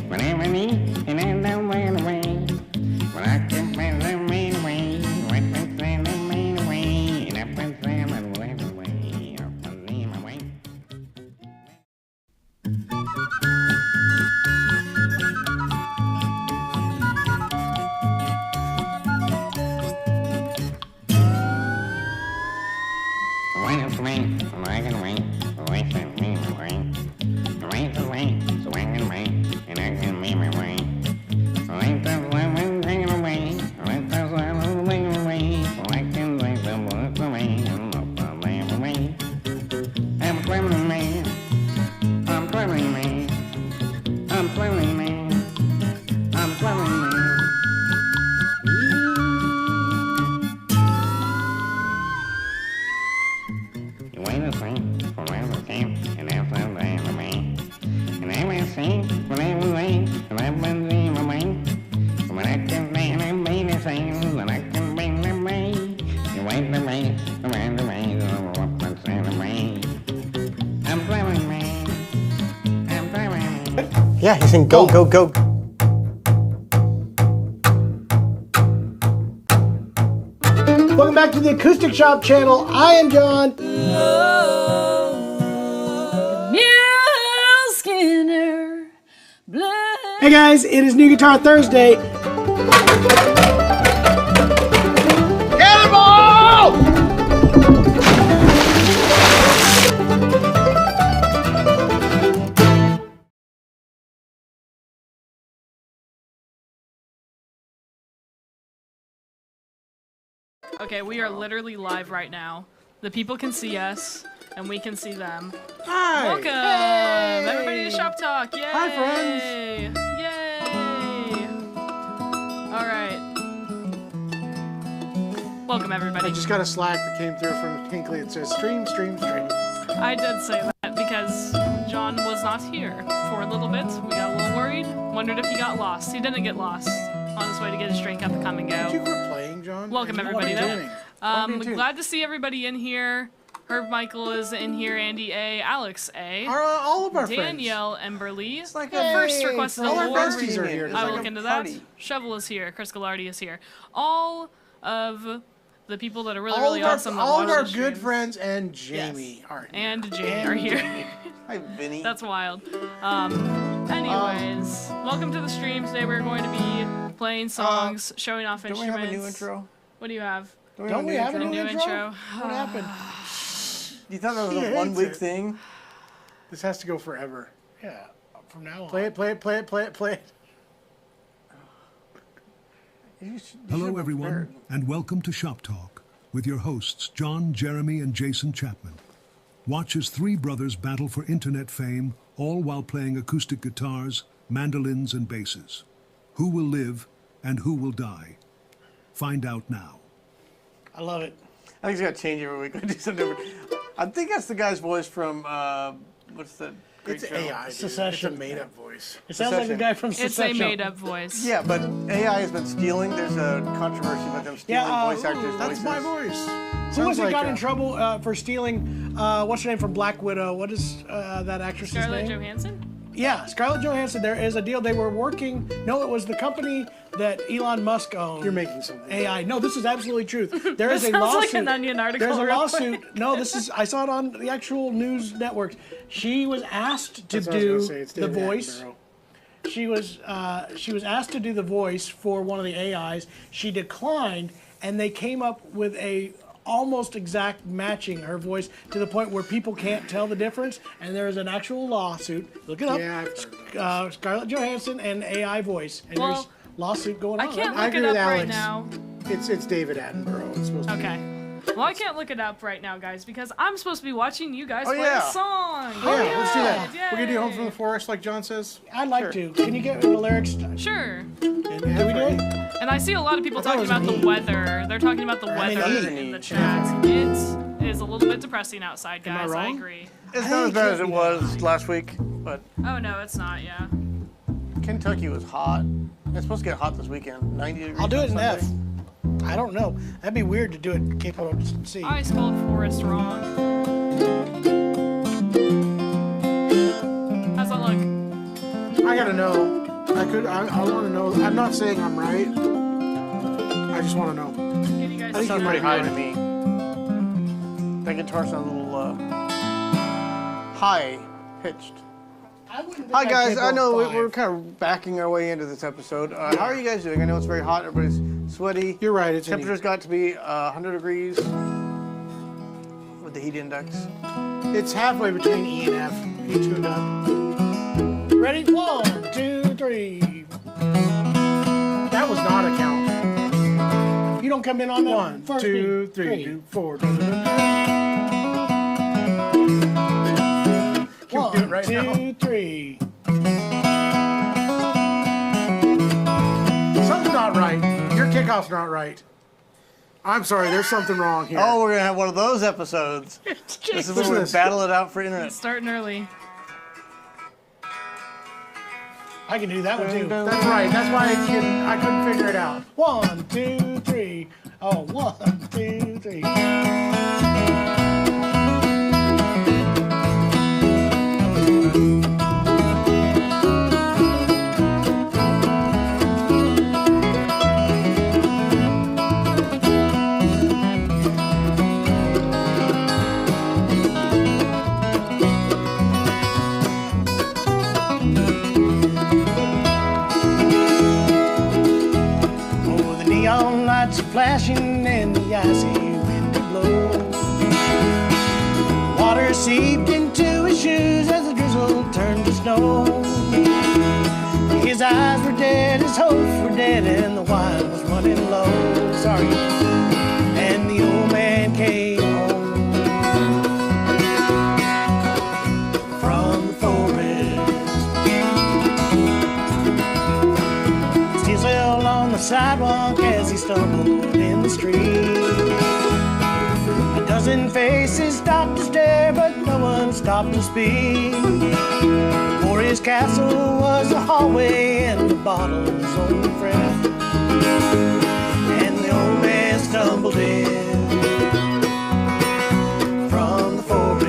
whenever I need, and I don't run away. When I can find the main way, when I can find the main way, and I can find the main way, I'll find my way. Wait for me, I can wait. Wait for me, wait. Wait for me, so I can wait, and I can make my way. Wait the lemon taken away. Wait the lemon taken away. So I can take the work away and not the lamb away. I'm a traveling man. I'm traveling man. I'm traveling man. I'm traveling man. You wait a second for whatever came, and after that, I'm me. And I will see whatever way, and I've been seeing my way. When I can say, and I made the same, and I can bring the way. You wait the way, the man, the way, the what I'm saying the way. I'm traveling man. I'm traveling man. Yeah, he's saying go, go, go. Welcome back to the Acoustic Shop channel. I am John. Hey guys, it is New Guitar Thursday. Cannonball! Okay, we are literally live right now. The people can see us, and we can see them. Hi. Welcome, Hey. everybody to Shop Talk. Yay! Hi, friends. Yay! All right. Welcome, everybody. I just got a Slack that came through from Hinkley. It says stream, stream, stream. I did say that because John was not here for a little bit. We got a little worried. Wondered if he got lost. He didn't get lost on his way to get his drink at the Come and Go. Did you quit playing, John? Welcome, everybody. What are you doing? Glad to see everybody in here. Herb Michael is in here. Andy A. Alex A. All of our Danielle Emberly. It's like the first requested all our award. besties are here. I will like look a into party. that. Shovel is here. Chris Gallardi is here. All of the people that are really, all really of our, awesome. That all watch of our the good streams. friends and Jamie are here. And Jamie are here. Hi, Vinny. That's wild. Anyways, welcome to the stream. Today we're going to be playing songs, showing off Don't we instruments. have a new intro? What do you have? Don't we have a A new new intro? intro. What happened? You thought that was He a one-week hates it. thing? This has to go forever. Yeah, from now on. Play it, play it, play it, play it, play it. Hello, everyone, and welcome to Shop Talk with your hosts, John, Jeremy, and Jason Chapman. Watch as three brothers battle for internet fame, all while playing acoustic guitars, mandolins, and basses. Who will live and who will die? Find out now. I love it. I think it's got to change every week. I do something different. I think that's the guy's voice from, what's that great It's show? AI, dude. Secession. It's a made-up voice. It sounds Secession. like the guy from It's Secession. a made-up voice. Yeah, but AI has been stealing. There's a controversy about them stealing voice actors' that's voices. my voice. Who Sounds was it like got in trouble for stealing, what's her name from Black Widow? What is that actress's Scarlett name? Johansson? Yeah, Scarlett Johansson. There is a deal. They were working. No, it was the company that Elon Musk owned. You're making something. AI. No, this is absolutely truth. There is This a sounds lawsuit. like an Onion article There's a real lawsuit. No, this is. I saw it on the actual news networks. She was asked to That's what I was do gonna say, it's the David voice. Attenborough. She was asked to do the voice for one of the AIs. She declined, and they came up with a almost exact matching her voice to the point where people can't tell the difference. And there is an actual lawsuit. Look it up. Yeah, I've heard Scarlett Johansson and AI voice, and Well, there's lawsuit going I on. can't I look agree it up with right Alex. now. It's David Attenborough. It's supposed to be. Okay. Well, I can't look it up right now, guys, because I'm supposed to be watching you guys play yeah. a song. Yeah, let's do that. Yay. We're gonna do Home from the Forest, like John says. I'd like to. Can you get the lyrics? Sure. Can we do it? And I see a lot of people thought it talking was about the neat. weather. They're talking about the weather neat. in the chat. It is a little bit depressing outside, Am I guys. I wrong? agree. It's not as bad as it was last week, but Oh, no, it's not, yeah. Kentucky was hot. It's supposed to get hot this weekend. 90 degrees. I'll do it in on F. Sunday. I don't know. That'd be weird to do it capable of C. I spelled forest wrong. How's that look? I gotta know. I want to know. I'm not saying I'm right. I just want to know. Can you guys That think sounds you pretty might high be to me. That guitar sounds a little high pitched. Hi guys, I know we're kind of backing our way into this episode. How are you guys doing? I know it's very hot. Everybody's sweaty. You're right. It's Temperature's got to be 100 degrees with the heat index. It's halfway between E and F. He tuned up. Ready? 1, 2, 3. That was not a count. You don't come in on that 1, first 2, beat. 3, 4. 1, do it right 2, now. 3. Something's not right. Your kickoff's not right. I'm sorry. There's something wrong here. Oh, we're gonna have one of those episodes. This is when we battle it out for internet. It's starting early. I can do that one too. That's right. That's why I couldn't figure it out. 1, 2, 3. Oh, 1, 2, 3. Neon lights are flashing and the icy wind blows. Water seeped into his shoes as the drizzle turned to snow. His eyes were dead, his hopes were dead, and the wine was running low. Sorry. And the old man came home from the forest. Still fell on the sidewalk as he stumbled in the street. A dozen faces stopped to stare, but no one stopped to speak. For his castle was a hallway and the bottle's only friend. And the old man stumbled in from the forest.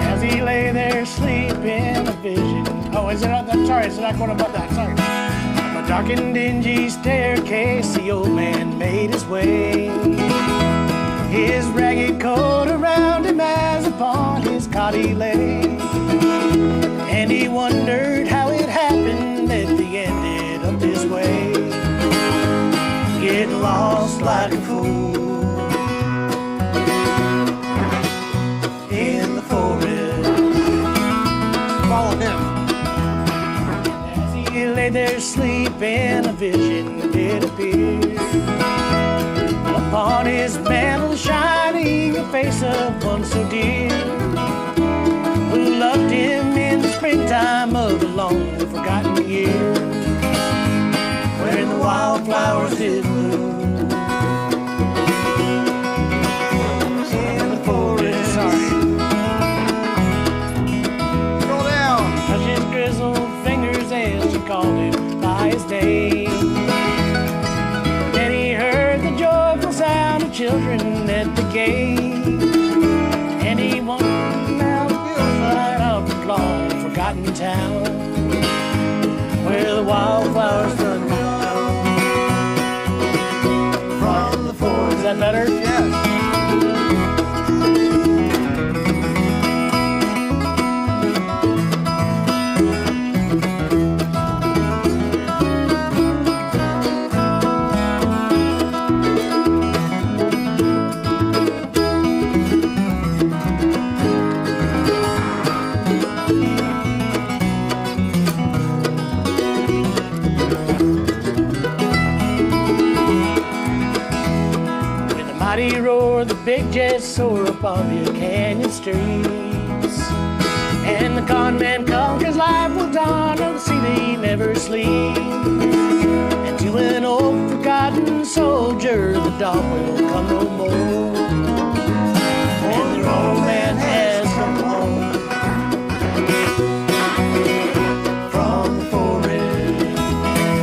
As he lay there sleeping, a vision. Oh, is it? I'm sorry, it's not going above that. Sorry. Up a dark and dingy staircase, the old man made his way. His ragged coat around him as upon his cot he lay. And he wondered how it happened that he ended up this way. Getting lost like a fool in the forest. Follow him. As he lay there sleeping, a vision did appear. Upon his mantle shining a face of one so dear, who loved him in the springtime of a long forgotten year, when the wildflowers did bloom in the forest. Sorry. Scroll down. Touch his grizzled fingers as she called him by his name. Then he heard the joyful sound of children at the gate. And he wandered down the hillside of the long forgotten town, where the wildflowers run down from the forest. Is that better? Yes. Mighty roar, the big jets soar above your canyon streets. And the con man conquers life will dawn on the sea they never sleep. And to an old shop will come no more. And the old man has come home from the forest.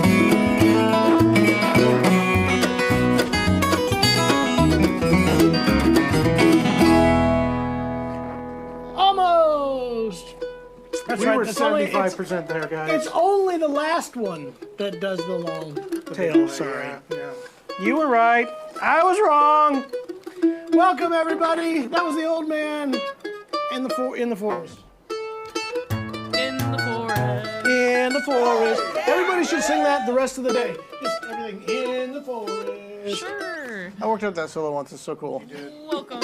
Almost. That's We right. were That's only, 75% there, guys. it's only the last one that does the long tail. Sorry. Yeah. You were right. I was wrong. Welcome, everybody. That was the old man in the forest. In the forest. In the forest. Everybody should sing that the rest of the day. Just everything in the forest. Sure. I worked out that solo once. It's so cool. Welcome,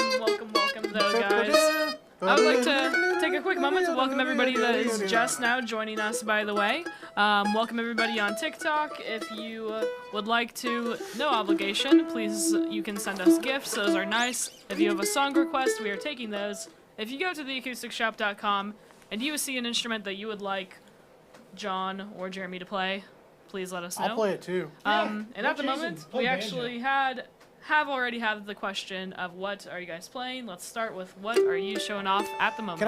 though, guys. I would like to take a quick moment to welcome everybody that is just now joining us, by the way. Welcome everybody on TikTok. If you would like to, no obligation, please, you can send us gifts. Those are nice. If you have a song request, we are taking those. If you go to theacousticshop.com and you see an instrument that you would like John or Jeremy to play, please let us know. I'll play it too. And at the Jason, moment, play we banjo. actually have already had the question of what are you guys playing. Let's start with what are you showing off at the moment.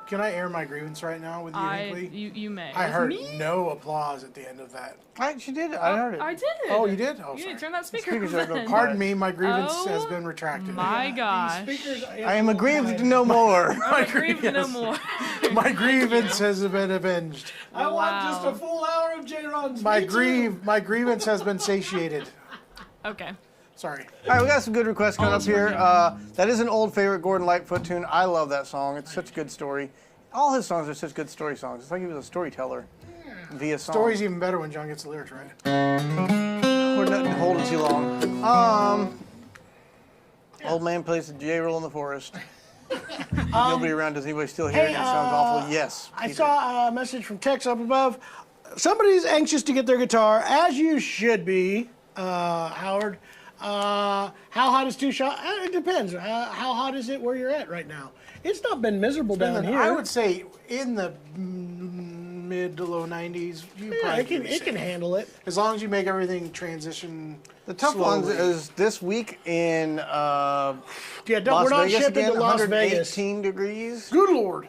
Can I air my grievance right now with you, Hinkley? You may. I With heard me? no applause at the end of that. She did. I heard it. I did. Oh, you did? Oh, You sorry. need to turn that speaker speakers are on. Pardon Pardon me, my grievance Oh, has been retracted. My gosh. I am aggrieved to no more. I'm aggrieved no more. My grievance has been avenged. I want just a Wow. full hour of J-Ron's. My grievance has been satiated. Okay. Sorry. All right, we got some good requests coming up here. That is an old favorite Gordon Lightfoot tune. I love that song. It's such a good story. All his songs are such good story songs. It's like he was a storyteller via song. Story's even better when John gets the lyrics right. We're not holding too long. Old man plays the J roll in the forest. He'll be around. Does anybody still hear it? It sounds awful. Yes. I Peter. saw a message from Tex up above. Somebody's anxious to get their guitar, as you should be, Howard. How hot is two shot? It depends. How hot is it where you're at right now? It's not been miserable down here. I would say in the mid to low 90s. You yeah, probably it can handle it. As long as you make everything transition. The tough slowly. ones is this week in Yeah, we're Las not Vegas shipping again, to Las Vegas. 118 degrees. Good Lord.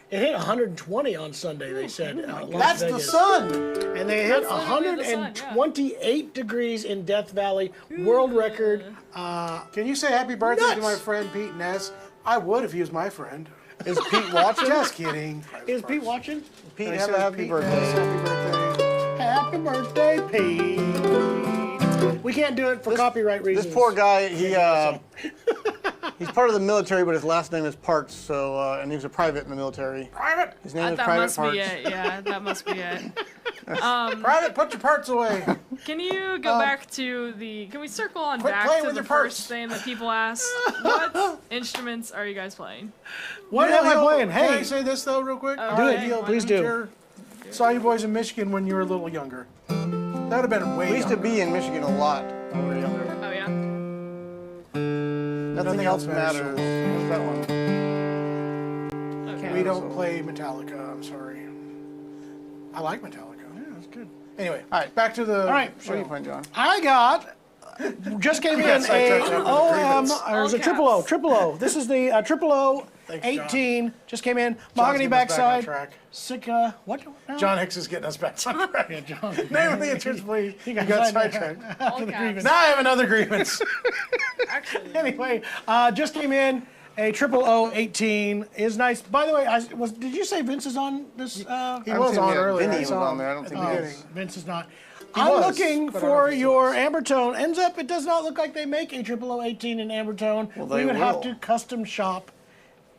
It hit 120 on Sunday, they said. Las That's the Vegas. sun. And they hit That's literally the sun, yeah. 128 degrees in Death Valley, world record. Can you say happy birthday to Nuts. my friend Pete Ness? I would if he was my friend. Is Pete watching? Just kidding. Is Pete watching? Pete, I have said a happy Pete birthday. Ness, happy birthday. Happy birthday, Pete. We can't do it for copyright reasons. This poor guy, he's part of the military, but his last name is Parts. So, and he was a private in the military. Private. His name is That Private must Parts. be it. Yeah, that must be it. Private, put your parts away. Can you go back to the? Can we circle on Quit back playing to with the your parts. first thing that people ask? What instruments are you guys playing? What am I playing? Can I Hey, say this though, real quick? Do it. Ideal Please do. teacher. Saw you boys in Michigan when you were a little younger. That would have been way We used to younger. be in Michigan a lot when we were younger. Oh yeah. Nothing else matters. What's that one? Okay. We don't play Metallica. I'm sorry. I like Metallica. Yeah, that's good. Anyway, All right. back to the. All right. What are you playing, John? I got. Just came in Yes, I a checked out the OM, grievance. or is a All triple O. This is the triple O Thanks, 18. Just came in. John's Mahogany getting us back on backside. track. Sick. What? No. John Hicks is getting us back on track. Yeah, John. Name of the entrance, please. You got sidetracked. All caps. Now I have another grievance. Actually, Anyway, just came in. A triple O 18 is nice. By the way, did you say Vince is on this? He haven't was seen on yet. earlier. Vinny I was saw on him there. I don't at think the he is. beginning. Vince is not. He I'm was, looking but I don't know for if he your was. amber tone. Ends up, it does not look like they make a triple O 18 in amber tone. Well, We they would have will. to custom shop,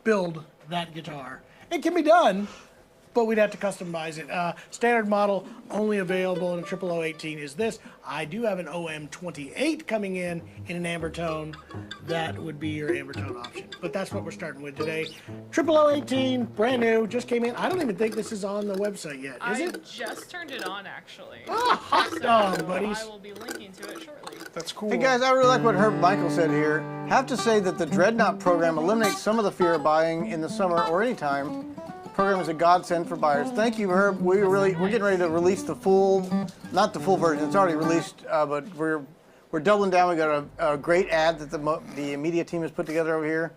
build that guitar. It can be done, but we'd have to customize it. Standard model only available in a triple O 18 is this. I do have an OM 28 coming in an amber tone. That would be your amber tone option. But that's what we're starting with today. Triple O 18, brand new, just came in. I don't even think this is on the website yet, is I it? just turned it on actually. Hot So dog, buddies. I will be linking to it shortly. That's cool. Hey guys, I really like what Herb Michael said here. Have to say that the Dreadnought program eliminates some of the fear of buying in the summer or any time. The program is a godsend for buyers. Thank you, Herb. We're getting ready to release the full, not the full version. It's already released, but we're we're doubling down. We got a great ad that the media team has put together over here.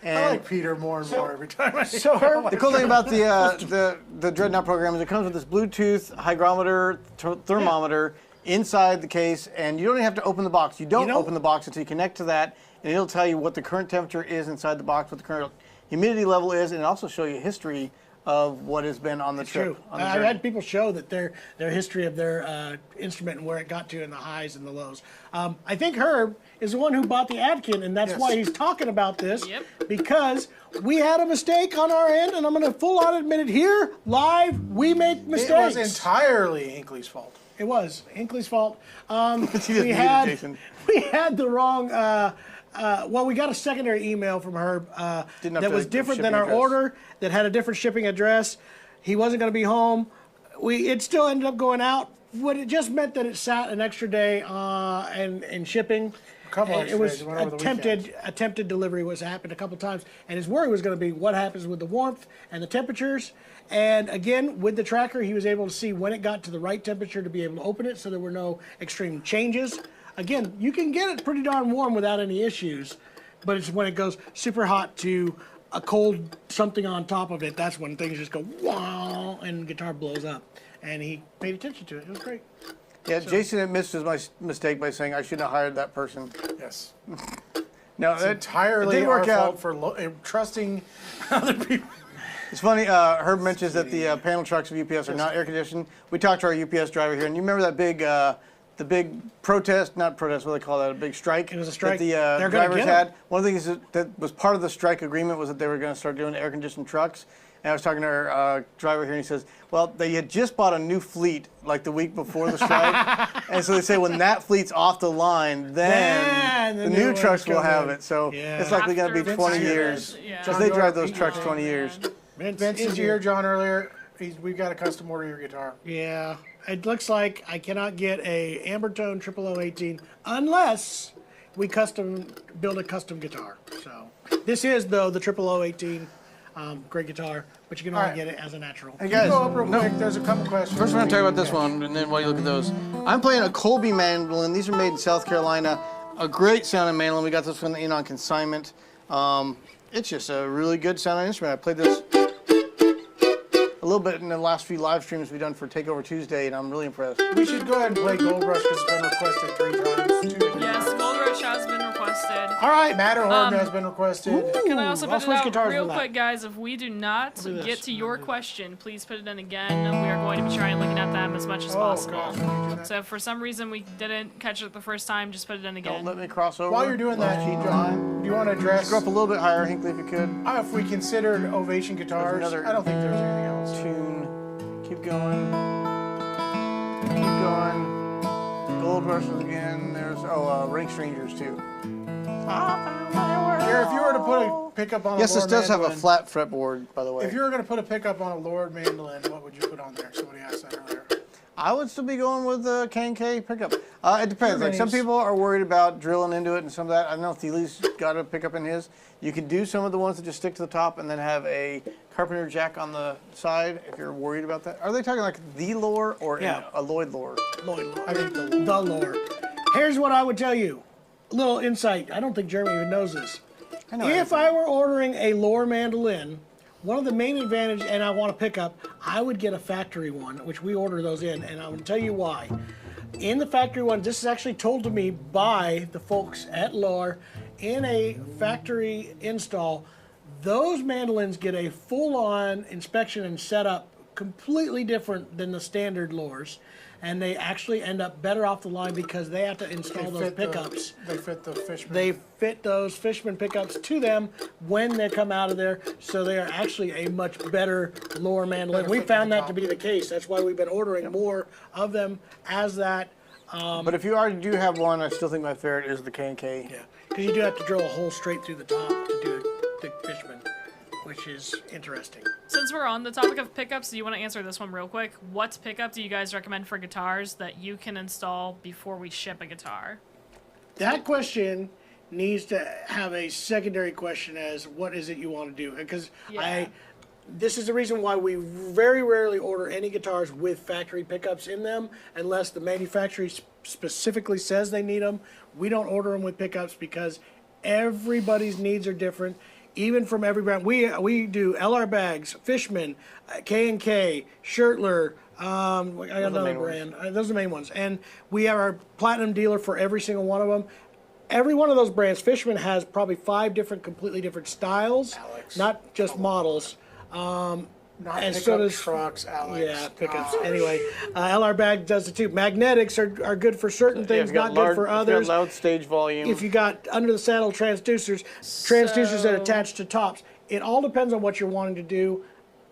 And I like Peter more and more every time I the cool thing about the Dreadnought program is it comes with this Bluetooth hygrometer, thermometer inside the case, and you don't even have to open the box. You don't open the box until you connect to that, and it'll tell you what the current temperature is inside the box, what the current humidity level is, and it'll also show you history of what has been on the trip. True. I've had people show that their history of their instrument and where it got to in the highs and the lows. I think Herb is the one who bought the Adkin, and that's why he's talking about this. Yep. Because we had a mistake on our end, and I'm going to full on admit it here, live. We make mistakes. It was entirely Hinckley's fault. It was Hinckley's fault. We had the wrong. Well, we got a secondary email from Herb that was different than our order, that had a different shipping address. He wasn't going to be home. It still ended up going out. What it just meant that it sat an extra day and shipping. A couple And extra it was days, went over the weekend. attempted delivery was happened a couple times, and his worry was going to be what happens with the warmth and the temperatures. And again, with the tracker, he was able to see when it got to the right temperature to be able to open it, so there were no extreme changes. Again, you can get it pretty darn warm without any issues, but it's when it goes super hot to a cold something on top of it, that's when things just go wow, and the guitar blows up. And he paid attention to it. It was great. Yeah, Jason admits his mistake by saying I shouldn't have hired that person. Yes. No, It's it entirely didn't our work fault out. for trusting other people. It's funny, Herb mentions that the panel trucks of UPS are not air conditioned. We talked to our UPS driver here, and you remember that big, the big not protest, what do they call that, a big strike? It was a strike. That the They're gonna drivers get 'em. had. One of the things that was part of the strike agreement was that they were going to start doing air conditioned trucks. And I was talking to our driver here, and he says, well, they had just bought a new fleet like the week before the strike. And so they say when that fleet's off the line, then the new trucks will have it. So it's likely going to be 20 years. Because they drive those trucks 20 years. Vince, did you hear John earlier? We've got a custom order your guitar. Yeah, it looks like I cannot get a Ambertone 00018 unless we build a custom guitar. So this is though the 00018, great guitar, but you can only get it as a natural. Hey guys, Go up real quick. There's a couple questions. First, we're going to talk about this one, and then while you look at those. I'm playing a Colby mandolin. These are made in South Carolina. A great sounding mandolin. We got this one in on consignment. It's just a really good sounding instrument. I played this a little bit in the last few live streams we've done for Takeover Tuesday, and I'm really impressed. We should go ahead and play Gold Rush because it's been requested 3 times. Yes, Gold Rush has been requested. All right, Matterhorn has been requested. Can I also I'll put switch it out guitars real with that. quick, guys? If we do not do get this. to your question, please put it in again. We are going to be trying looking at them as much as possible. gosh, can we do that? So if for some reason we didn't catch it the first time, just put it in Don't again. let me cross over. While you're doing that, John, do you want to address Go up a little bit higher, Hinckley, if you could. if we considered Ovation guitars? another- I don't think there's anything else. Tune. Keep going. Keep going. Gold Rushes again. There's, Ring Strangers, too. Jared, if you were to put a pickup on Yes, a this Lord does have a mandolin, flat fretboard, by the way. If you were going to put a pickup on a Lord mandolin, what would you put on there? Somebody asked that earlier. I would still be going with the K&K pickup. It depends. Like some minis. people are worried about drilling into it and some of that. I don't know if Thiele's got a pickup in his. You can do some of the ones that just stick to the top and then have a carpenter jack on the side if you're worried about that. Are they talking like the lore or a Lloyd lore? Lloyd, I think the lore. Here's what I would tell you. A little insight. I don't think Jeremy even knows this. I know If I were ordering a lore mandolin, one of the main advantages, and I want to pick up, I would get a factory one, which we order those in, and I will tell you why. In the factory one, this is actually told to me by the folks at Lore in a factory install. Those mandolins get a full-on inspection and setup completely different than the standard Lores, and they actually end up better off the line because they have to install those pickups. They fit the Fishman. They fit those Fishman pickups to them when they come out of there, so they are actually a much better Lore mandolin. Better We fit found to the that to top. be the case. That's why we've been ordering more of them as that. But if you already do have one, I still think my favorite is the K&K. Yeah, because you do have to drill a hole straight through the top to do the Fishman, which is interesting. Since we're on the topic of pickups, do you want to answer this one real quick? What pickup do you guys recommend for guitars that you can install before we ship a guitar? That question needs to have a secondary question as what is it you want to do? Because Yeah. this is the reason why we very rarely order any guitars with factory pickups in them unless the manufacturer specifically says they need them. We don't order them with pickups because everybody's needs are different. Even from every brand, we do LR Bags, Fishman, K&K, Shirtler. I got another brand. Those are the main ones, and we have our platinum dealer for every single one of them. Every one of those brands, Fishman has probably 5 different, completely different styles, not just models. Not and pickup so does trucks, Alex. Yeah, pickups. Anyway, LR Bag does it too. Magnetics are good for certain things, not good for others. If you got loud stage volume. If you got under the saddle transducers that attach to tops, it all depends on what you're wanting to do.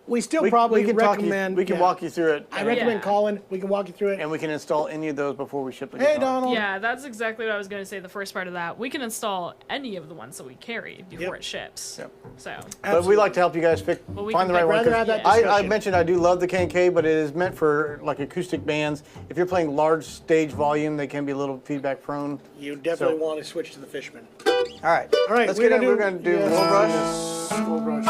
We still probably recommend. We can walk you through it. I recommend calling. We can walk you through it. And we can install any of those before we ship them. Hey, Donald. Yeah, that's exactly what I was going to say. The first part of that, we can install any of the ones that we carry before it ships. Yep. So. But we like to help you guys find the right one. I mentioned I do love the K&K, but it is meant for like acoustic bands. If you're playing large stage volume, they can be a little feedback prone. You definitely want to switch to the Fishman. All right. Let's get in. We're going to do full brush. Full brush.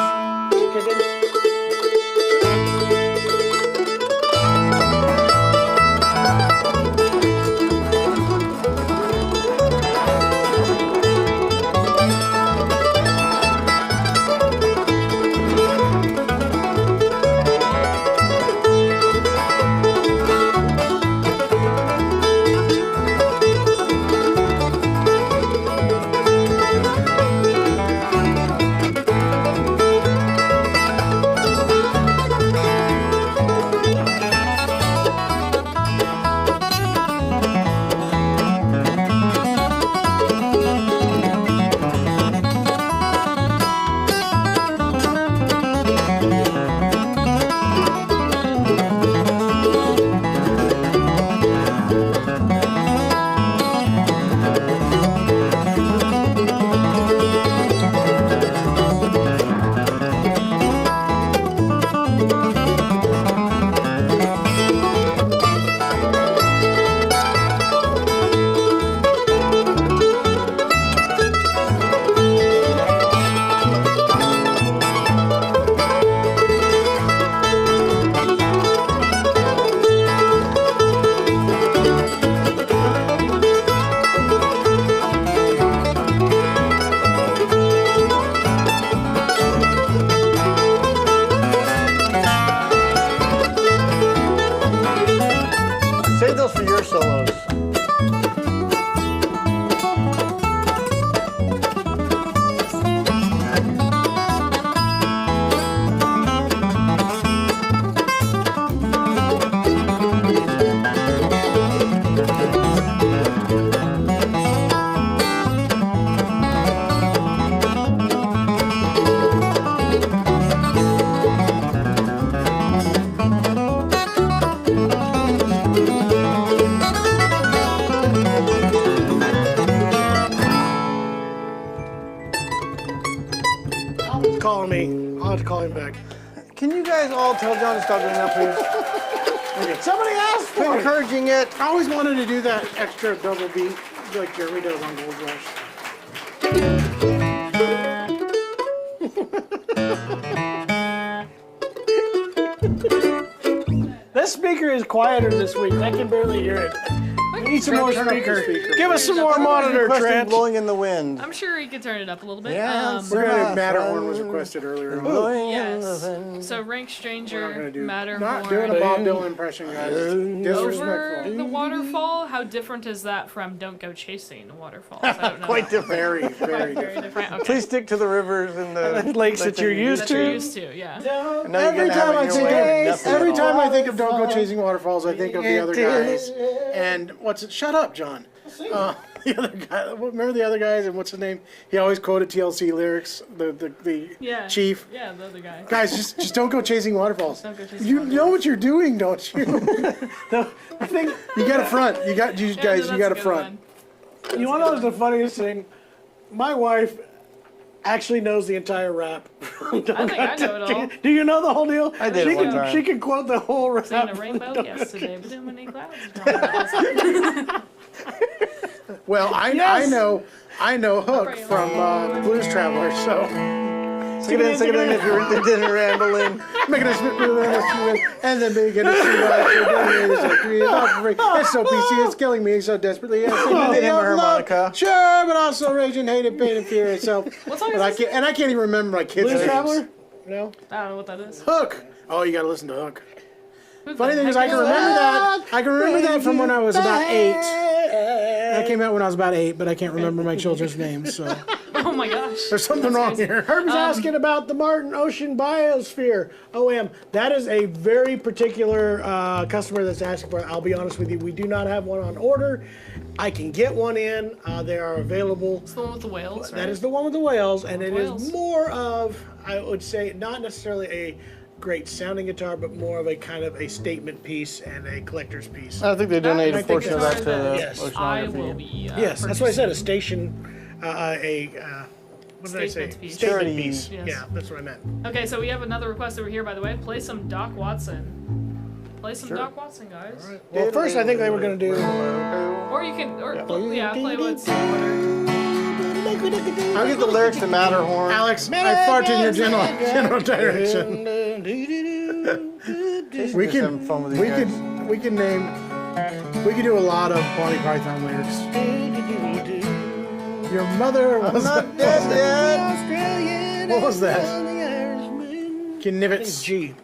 Save those for your solos. Calling me. I'll have to call him back. Can you guys all tell John to stop doing that, please? Somebody asked for it. Encouraging it. I always wanted to do that extra double beat like Jeremy does on Gold Rush. This speaker is quieter this week. I can barely hear it. We need some more speakers. Give us some more monitor, Trent. Blowing in the wind. I'm sure you could turn it up a little bit. Matterhorn was requested earlier. Yes. So Rank Stranger, Matterhorn. Not doing a Bob Dylan impression, guys. Over Disrespectful. the waterfall. How different is that from Don't Go Chasing Waterfalls? I don't know. Quite different. Very, very Very different. different. Okay. Please stick to the rivers and the lakes that you're used That you're to. used to, yeah. Every time I think of Don't Go Chasing Waterfalls, I think of the other guys. And what's it? Shut up, John. The other guy. Remember the other guys and what's his name? He always quoted TLC lyrics. The chief. Yeah, the other guy. Guys, just don't go chasing waterfalls. Don't go chasing You waterfalls. know what you're doing, don't you? I think You got a front. You got you Yeah, guys. no, You that's got a a good front. one. you want to know the funniest thing? My wife actually knows the entire rap. I think I know it all. Do you know the whole deal? I did she it one can, time. She can quote the whole rap. Seen a rainbow yesterday, but too many clouds. Well, I know Hook from Blues Traveler. Stick it in if you're dinner rambling. Making a and then making a it's so PC, it's killing me so desperately. Yes, harmonica. Sure, but also raging, hated, pain, and fear itself. What song But I is can't, and I can't even remember my kids' Blues names. Traveler? No. I don't know what that is. Hook. Oh, you gotta listen to Hook. Who the Funny thing is, heck I can remember that. I can remember that from when I was about 8. That came out when I was about 8, but I can't remember my children's names. So Oh my gosh. there's something wrong here. Herb's asking about the Martin Ocean Biosphere. OM. That is a very particular customer that's asking for it. I'll be honest with you, we do not have one on order. I can get one in. They are available. It's the one with the whales, right? That is the one with the whales, and it Whales. is more of, I would say, not necessarily a great sounding guitar, but more of a kind of a statement piece and a collector's piece. I think they donate I a think portion of that to Yes. I will oceanography. be. Yes, that's what I said. A station, what did I say? Statement piece. Statement Charity. piece. Yes. Yeah, that's what I meant. Okay, so we have another request over here, by the way. Play some Doc Watson. Play some Doc Watson, guys. Well, first I think they were going to do. Or you can, play what's. I'll get the lyrics to Matterhorn. Alex, I fart in your general direction. We Have fun with we these could guys. we could do a lot of Monty Python lyrics. Your mother was Not dead yet. what was that? Knibbits. G.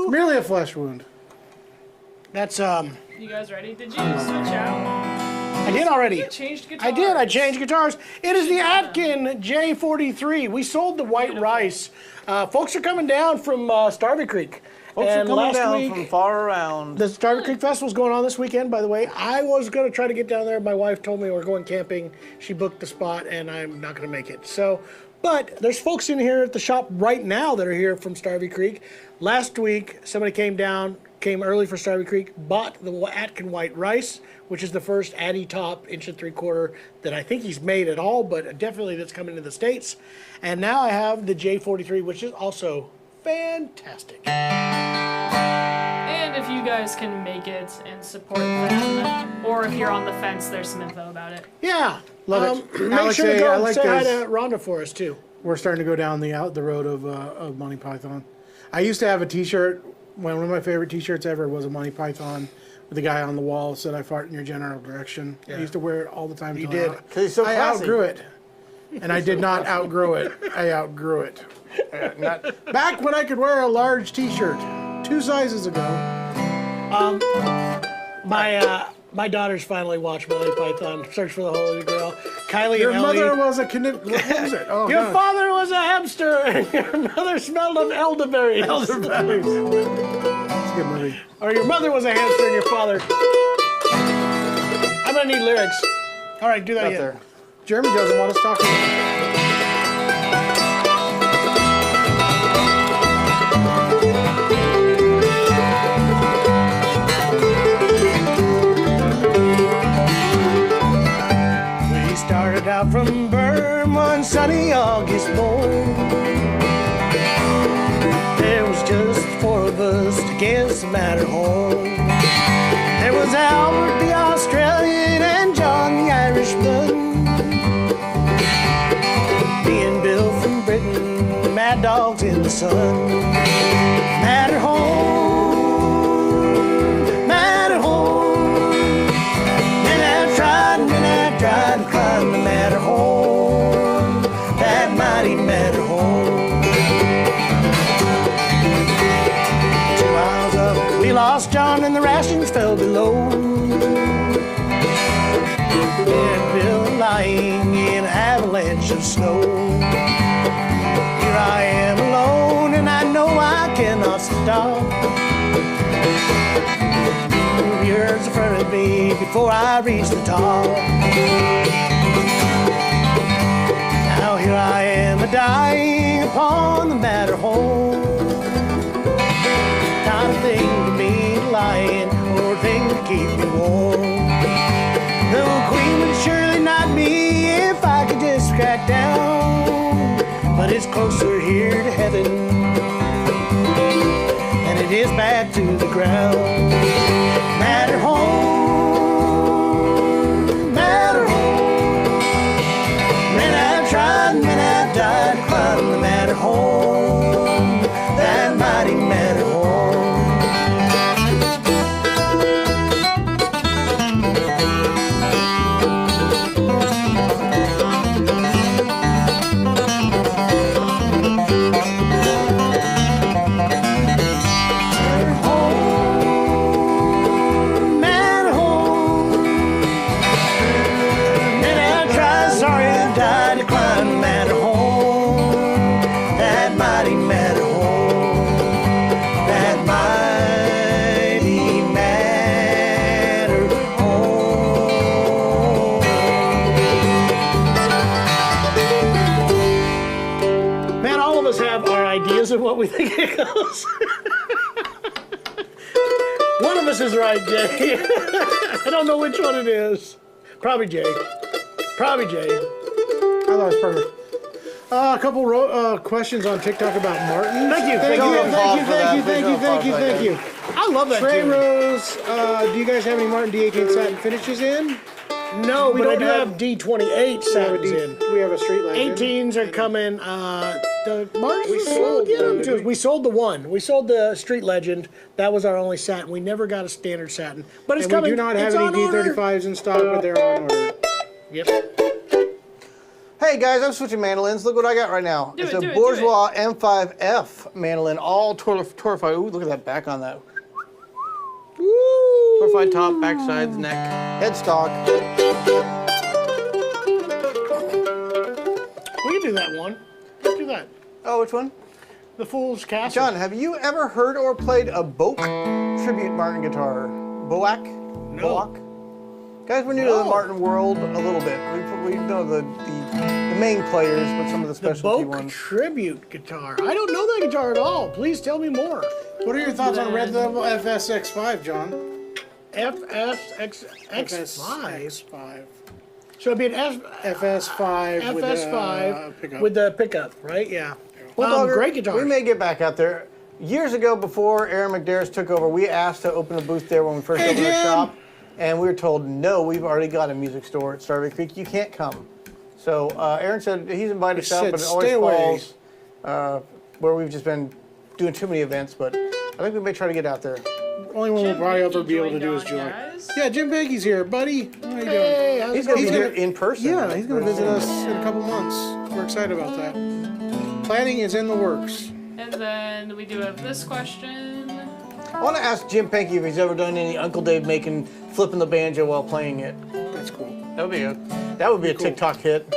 Merely a flesh wound. That's You guys ready? Did you switch out? I did already. You changed guitars. I did. I changed guitars. It is the Atkin J43. We sold the white rice. Folks are coming down from Starvey Creek. Folks are And coming last down week, from far around. the Starvey Creek Festival's going on this weekend, by the way. I was going to try to get down there. My wife told me we're going camping. She booked the spot, and I'm not going to make it. So, but there's folks in here at the shop right now that are here from Starvey Creek. Last week, somebody came early for Starvey Creek, bought the Atkin white rice, which is the first Addy top 1.75" that I think he's made at all, but definitely that's coming to the States. And now I have the J43, which is also fantastic. And if you guys can make it and support them, or if you're on the fence, there's some info about it. Yeah. Love it. Make Alex, sure to I go and like say hi those. to Rhonda for us, too. We're starting to go down the road of Monty Python. I used to have a T-shirt. One of my favorite T-shirts ever was a Monty Python with the guy on the wall said, "I fart in your general direction." I used to wear it all the time. You till did. 'Cause he's so I classy. outgrew it, and I did not outgrow it. I outgrew it. Back when I could wear a large T-shirt, 2 sizes ago. My daughters finally watched Monty Python, Search for the Holy Grail. Kylie Your and Ellie. mother was a what was it? Oh, Your no. father was a hamster, and your mother smelled of elderberries. Elderberries. It's a good movie. Or your mother was a hamster, and your father. I'm gonna need lyrics. All right, do that Out again. there. Jeremy doesn't want us talking about it. We started out from Burn one sunny August morn. There was just 4 of us to guess the Matterhorn. There was Albert the Australian and John the Irishman. Me and Bill from Britain, mad dogs in the sun. Matterhorn, Matterhorn. And I tried to climb the Matterhorn, that mighty Matterhorn. 2 miles up, we lost John and the rations fell below. And Bill lying in an avalanche of snow. Here I am alone and I know I cannot stop. Years in front of me before I reach the top. Now here I am a-dying upon the Matterhorn. Not a thing to me lying or a thing to keep me warm. The Queen would surely not me if I could just crack down. But it's closer here to heaven than it is back to the ground. Matterhorn, Matterhorn. Man, I've tried and man, I've goes and what we think it goes. One of us is right, Jay. I don't know which one it is. Probably Jay. Probably Jay. I thought it was perfect. A couple questions on TikTok about Martin. Thank you. Thank you. I love that Trey tune. Rose, do you guys have any Martin D18 satin finishes in? No, but I don't do have D28 satins in. We have a street legend. 18s are coming. The Martins We are slow sold to get one, them did to us. we? We sold the one. We sold the Street Legend. That was our only satin. We never got a standard satin. But it's And coming. we do not have It's any on order. D35s in stock, but they're on order. Yep. Hey guys, I'm switching mandolins. Look what I got right now. Do It's it, a do it, Bourgeois M5F mandolin, all torrefied. Ooh, look at that back on that. Torrefied top, back sides, neck, headstock. We can do that one. Let's do that. Oh, which one? The Fool's Castle. John, have you ever heard or played a Boak tribute Martin guitar? Boak? No. Boak? Guys, we're new to the Martin world a little bit. We know the main players, but some of the The specialty Boak ones. Tribute guitar. I don't know that guitar at all. Please tell me more. What are your thoughts on Red Devil FSX5, John? FSX5. FSX5. So it'd be an FS5 FS5 pickup. with the pickup, right? Yeah. Well, Dogger, great guitar. We may get back out there. Years ago, before Aaron McDaris took over, we asked to open a booth there when we first opened the shop, and we were told, no, we've already got a music store at Starbuck Creek. You can't come. So Aaron said he's invited us out, but it always falls where we've just been doing too many events. But I think we may try to get out there. Only one we'll probably ever be able to joined do is on, Joy. guys. Yeah, Jim Bankey's here, buddy. How you doing? Hey, how's He's it going to be going? here in person. Yeah, he's going to visit us in a couple months. We're excited about that. Planning is in the works. And then we do have this question. I want to ask Jim Pankey if he's ever done any Uncle Dave making, flipping the banjo while playing it. That's cool. That would be a TikTok hit.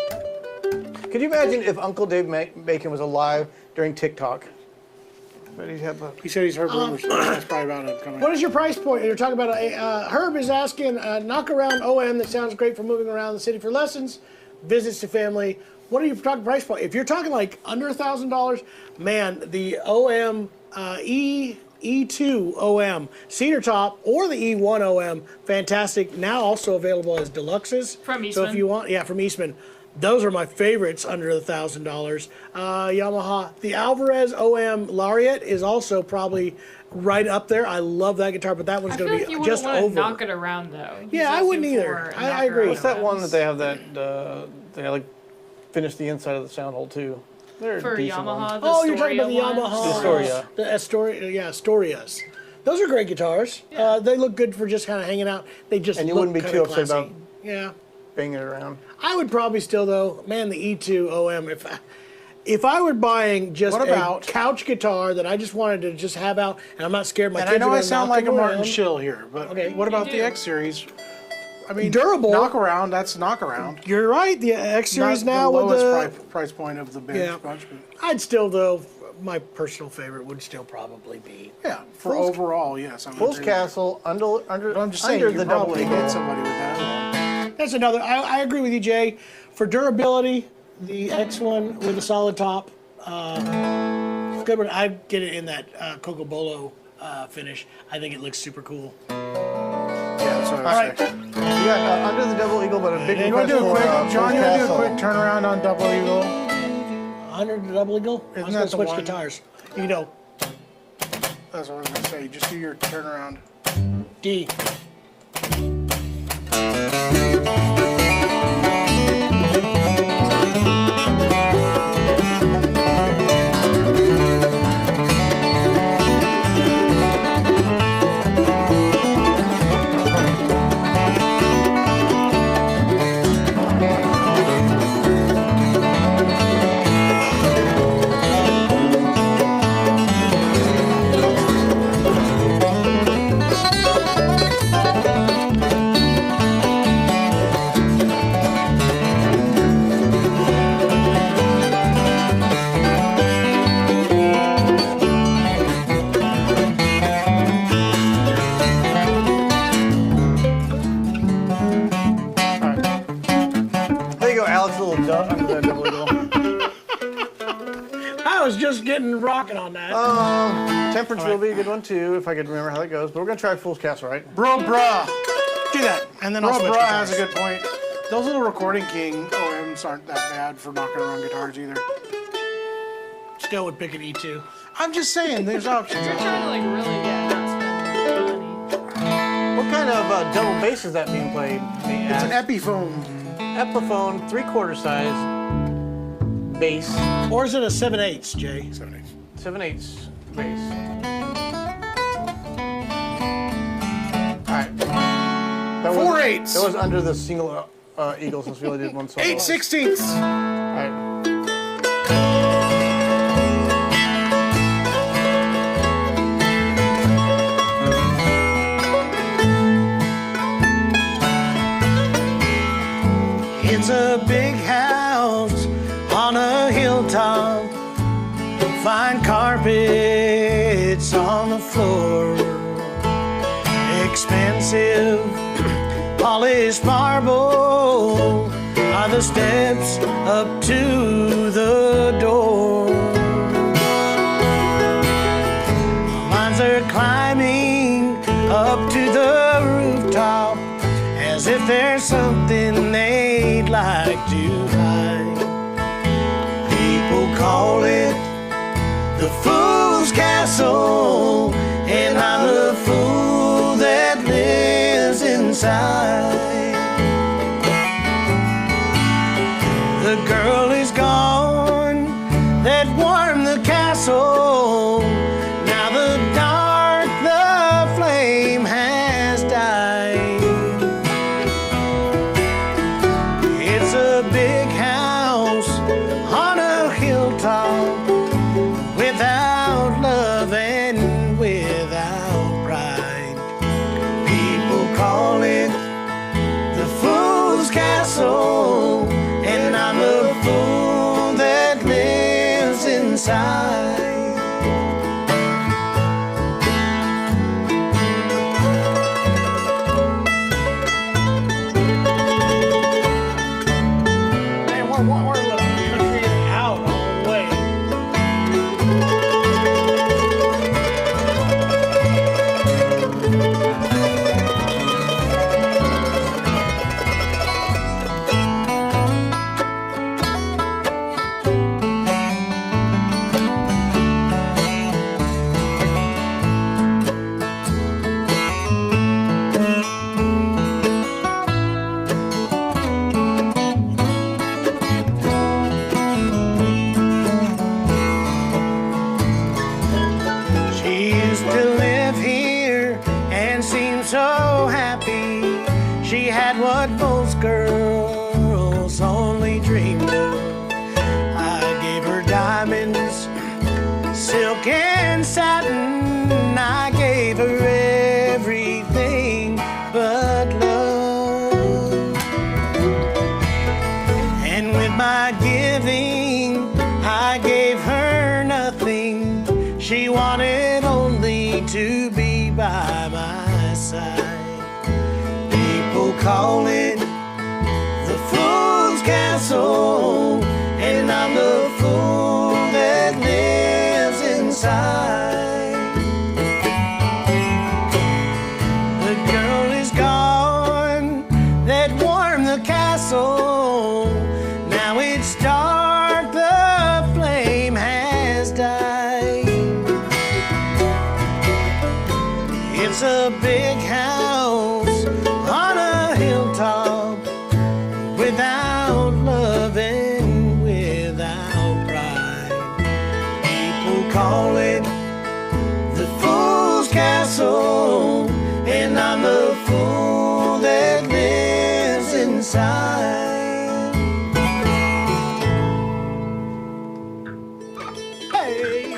Could you imagine if Uncle Dave Bacon was alive during TikTok? But he'd have a... He said he's heard rumors. That's probably about it coming. What is your price point? You're talking about Herb is asking knock around OM that sounds great for moving around the city for lessons, visits to family. What are you talking price point? If you're talking like under $1,000, man, the OM E2 OM cedar top or the E1 OM, fantastic. Now also available as deluxes. From So Eastman. if you want, yeah, from Eastman. Those are my favorites under $1,000. Yamaha. The Alvarez OM Lariat is also probably right up there. I love that guitar, but that one's I going feel to like you be wouldn't just want to over. knock it around though. He's Yeah, I asking wouldn't either. for a I knock agree. around What's that one that OMs. they have that, they like finish the inside of the sound hole too? They're For decent Yamaha, ones. the Oh, you're talking about the Astoria Yamaha. ones? Astoria. The Astoria, yeah, Astorias. Those are great guitars. Yeah. They look good for just kind of hanging out. They just And you look wouldn't be kinda too upset classy. about Yeah. banging it around. I would probably still though, man, the E2 OM. If I were buying just What about- a couch guitar that I just wanted to just have out, and I'm not scared my And kids I know are I gonna sound knock like a them Martin around. shill here, but Okay. what about You the do. X Series? I mean, Durable. knock around. That's knock around. You're right. The X Series Not now the with lowest the. price point of the bench Yeah. bunch, but I'd still though. My personal favorite would still probably be. yeah, for Fool's- overall, yes. I'm Fool's Castle under But I'm just saying, under you the double probably eagle. hit somebody with that. That's another. I agree with you, Jay. For durability, the X one with a solid top. Good one. I'd get it in that Coco Bolo finish. I think it looks super cool. Yeah, that's what All I right. was saying. You got under the double eagle, but a big You want to do a request quick, for, John? You Fool's want to do a Castle. quick turnaround on Double Eagle? 100 to double eagle. I was Isn't gonna that the switch one? guitars. You know, That's what I was gonna say. Just do your turnaround. D. There you go, Alex. A little under the double eagle. That was just getting rocking on that. Temperance will be a good one too, if I could remember how that goes. But we're gonna try Fool's Castle, right? Bro, bruh. Do that, and then I'll Bro, switch bruh has guitars. a good point. Those little Recording King OMs aren't that bad for knocking around guitars either. Still would pick an E2. I'm just saying, there's options. You're trying to like really not spend money. What kind of double bass is that being played? It's an Epiphone. Epiphone, 3/4 size bass, Or is it a 7/8, Jay? 7/8 bass. All right. That 4/8. That was under the single eagle since we only did one solo. 8/16. All right. It's a big house on a hilltop, fine carpets on the floor, expensive polished marble are the steps up to the door. Lines are climbing up to the rooftop as if there's something they'd like to hide. People call it the Fool's Castle, and I'm the fool that lives inside. The girl is gone that warmed the castle. Now the dark, the flame has died. It's a big house on a hilltop, without love and without pride. People call it the Fool's Castle, and I'm the fool that lives inside. Man, we're looking out all the way. She used to live here and seemed so happy. She had what most girls only dreamed of. I gave her diamonds, silk and satin. I gave her everything but love. And with my giving, I gave her nothing. She wanted only to be by my side. People call it the Fool's Castle, and I'm the fool that lives inside. The girl is gone that warmed the castle. Now it's dark, the flame has died. It's a big house on a hilltop, without love and without pride. People call it the Fool's Castle, and I'm the fool that lives inside. Hey!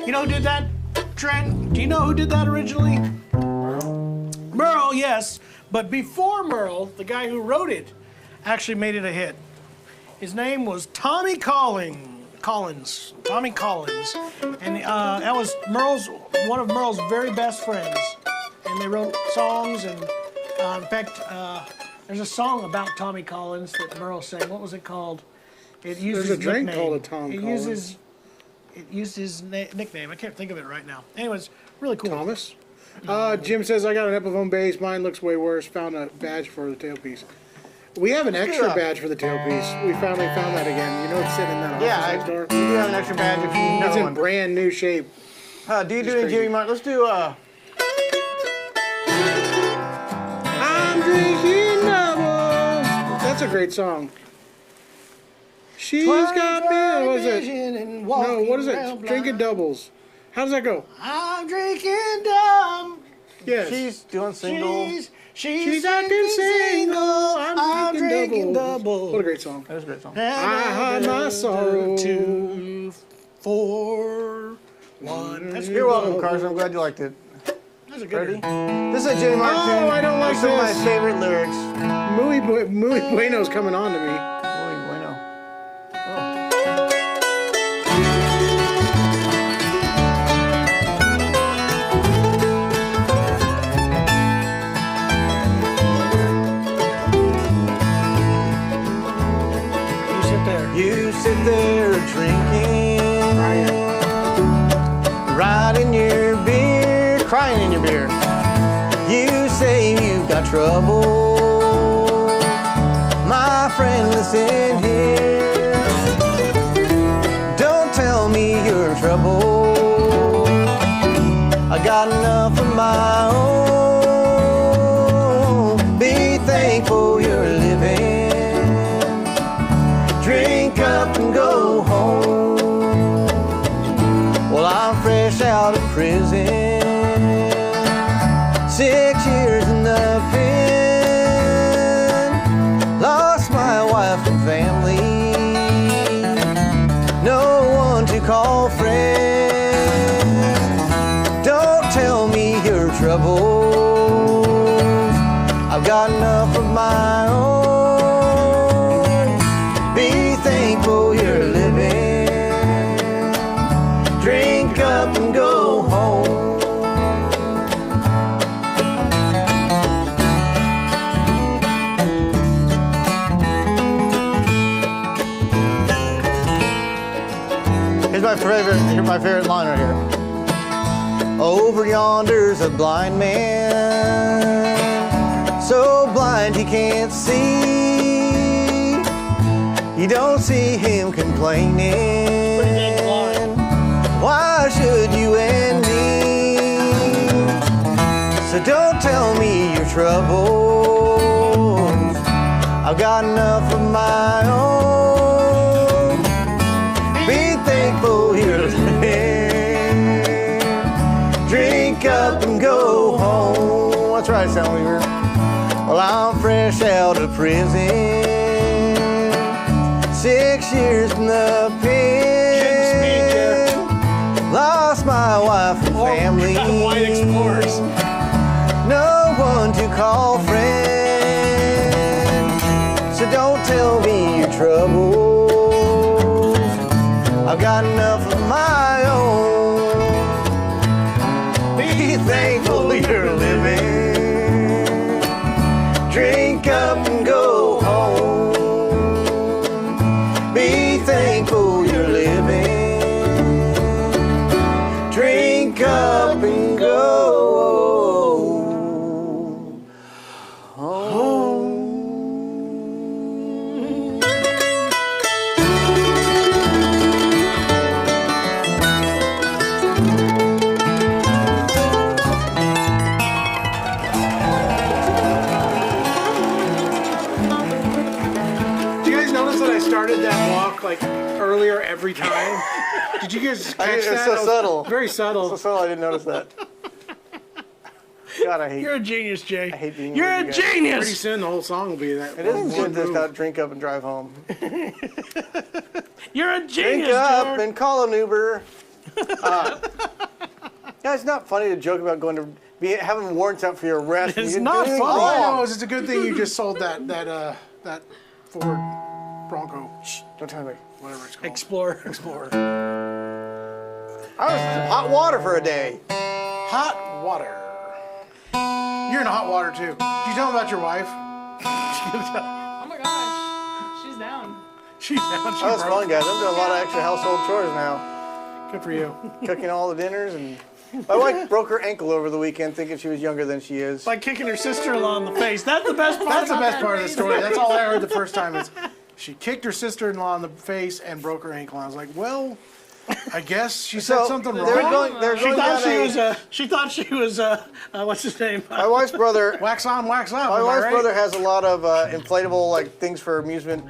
You know who did that, Trent? Do you know who did that originally? Merle, yes. But before Merle, the guy who wrote it actually made it a hit. His name was Tommy Collins. Tommy Collins. And that was one of Merle's very best friends. And they wrote songs, and in fact, there's a song about Tommy Collins that Merle sang. What was it called? It used There's his a drink nickname. called a Tom It Collins. used his nickname. I can't think of it right now. Anyways, really cool. Thomas. Jim says, I got an Epiphone bass. Mine looks way worse. Found a badge for the tailpiece. We have an extra badge for the tailpiece. We finally found that again. You know, it's sitting in that office next door. We do have an extra badge if you need It's another in one. brand new shape. Do you do any Jimmy Martin? Let's do I'm drinking doubles. That's a great song. She's got me. What is it? No, what is it? Drinking doubles. How does that go? I'm drinking dumb. Yes. She's doing single. She's acting single. I'm drinking drinking doubles. double. What a great song. That was a great song. I hide my sorrow. 2, 4, 1. That's You're welcome, Carson. I'm glad you liked it. That's a good Ready? one. This is a Jimmy Martin Oh, tune. I don't like Some of my this. favorite lyrics. Muy Bueno's coming on to me. Muy bueno. You sit there. You sit there drinking, riding your beer, crying in your beer. You say you've got trouble. My friend, listen here. Don't tell me you're in trouble. I got enough of my own. Be thankful you're living. Drink up and go home. Well, I'm fresh out of prison. 6 years in the pen. Lost my wife and family. No one to call friend. Don't tell me your troubles. I've got enough of my own. Be thankful you're living. Drink up and go home. Here's my favorite line right here. Over yonder's a blind man, so blind he can't see. You don't see him complaining. Why should you and me? So don't tell me your troubles. I've got enough of my own. Be thankful you're living. Drink up and go home. That's right, Soundweaver. Well, I'm fresh out of prison. 6 years in the pen. Lost my wife and family. White Explorers. No one to call friend. So don't tell me your troubles. I've got enough of my own. Be thankful you're living. Drink up and go home. Be thankful you're living. Drink up and go home. Do you guys notice that I started that walk like earlier every time? Did you guys catch It's that? so That was subtle. Very subtle. So subtle, I didn't notice that. God, I hate You're a genius, Jay. I hate being You're with a you guys. Pretty genius. soon the whole song will be that. It isn't one good to move. stop, drink up and drive home. You're a Drink genius, up George. and call an Uber. Yeah, it's not funny to joke about going to having warrants out for your arrest. and It's you didn't not do anything funny. All I wrong. know is it's a good thing you just sold that Ford Bronco, Don't tell me. whatever it's called. Explorer. I was in hot water for a day. Hot water. You're in hot water too. Did you tell him about your wife? Oh my gosh, she's down. She down. She Oh, that's broke. fun, guys. I'm doing a lot of extra household chores now. Good for you. Cooking all the dinners, and my wife broke her ankle over the weekend thinking she was younger than she is. By kicking her sister-in-law in the face. That's the best part. That's the about best that part of the face. story. That's all I heard the first time is she kicked her sister-in-law in the face and broke her ankle. And I was like, well, I guess she said something wrong. They're She going thought down she was. She thought she was. What's his name? my wife's brother. Wax on, wax off. My am I wife's right? brother has a lot of inflatable like things for amusement.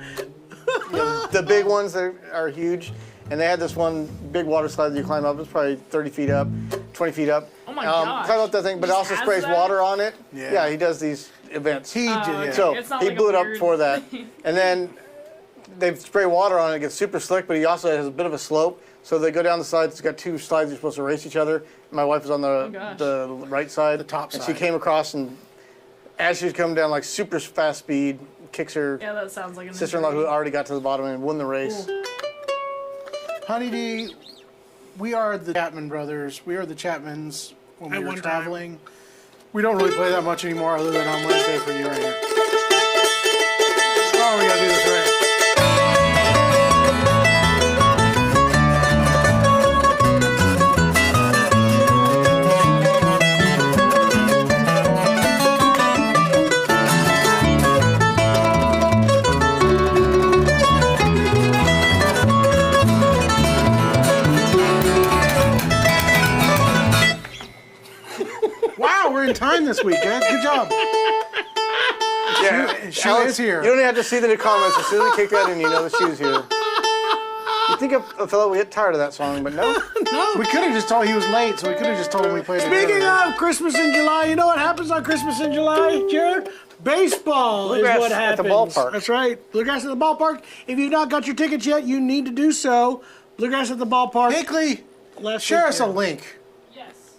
You know, the big ones that are huge, and they had this one big water slide that you climb up. It's probably 30 feet up, 20 feet up. Oh my gosh. Climb up that thing, but it He also just sprays has that? water on it. Yeah. He does these events. He did, okay. yeah. So It's not he like a blew it up weird- for that, and then they spray water on it. It gets super slick, but he also has a bit of a slope. So they go down the sides. It's got two slides you're supposed to race each other. My wife was on gosh. the right side, The top and side. she came across, and as she was coming down like super fast speed, kicks her Yeah, that sounds like an sister-in-law who injury. already got to the bottom and won the race. Honey D, we are the Chapman brothers. We are the Chapmans when At we were one time. traveling. We don't really play that much anymore other than on Wednesday for you right here. Oh, we gotta do this right. Wow, we're in time this week, guys. Good job. Yeah, Shoe is here. You don't even have to see the comments. As soon as we kick that in, you know the shoe's here. You think a fellow would get tired of that song, but no. We could have just told he was late, so we could have just told him we played it. Speaking earlier. of Christmas in July, you know what happens on Christmas in July, Jared? Baseball Bluegrass is what at happens. the ballpark. That's right. Bluegrass at the ballpark. If you've not got your tickets yet, you need to do so. Bluegrass at the ballpark. Hinckley, Last share us a weekend. link. Yes.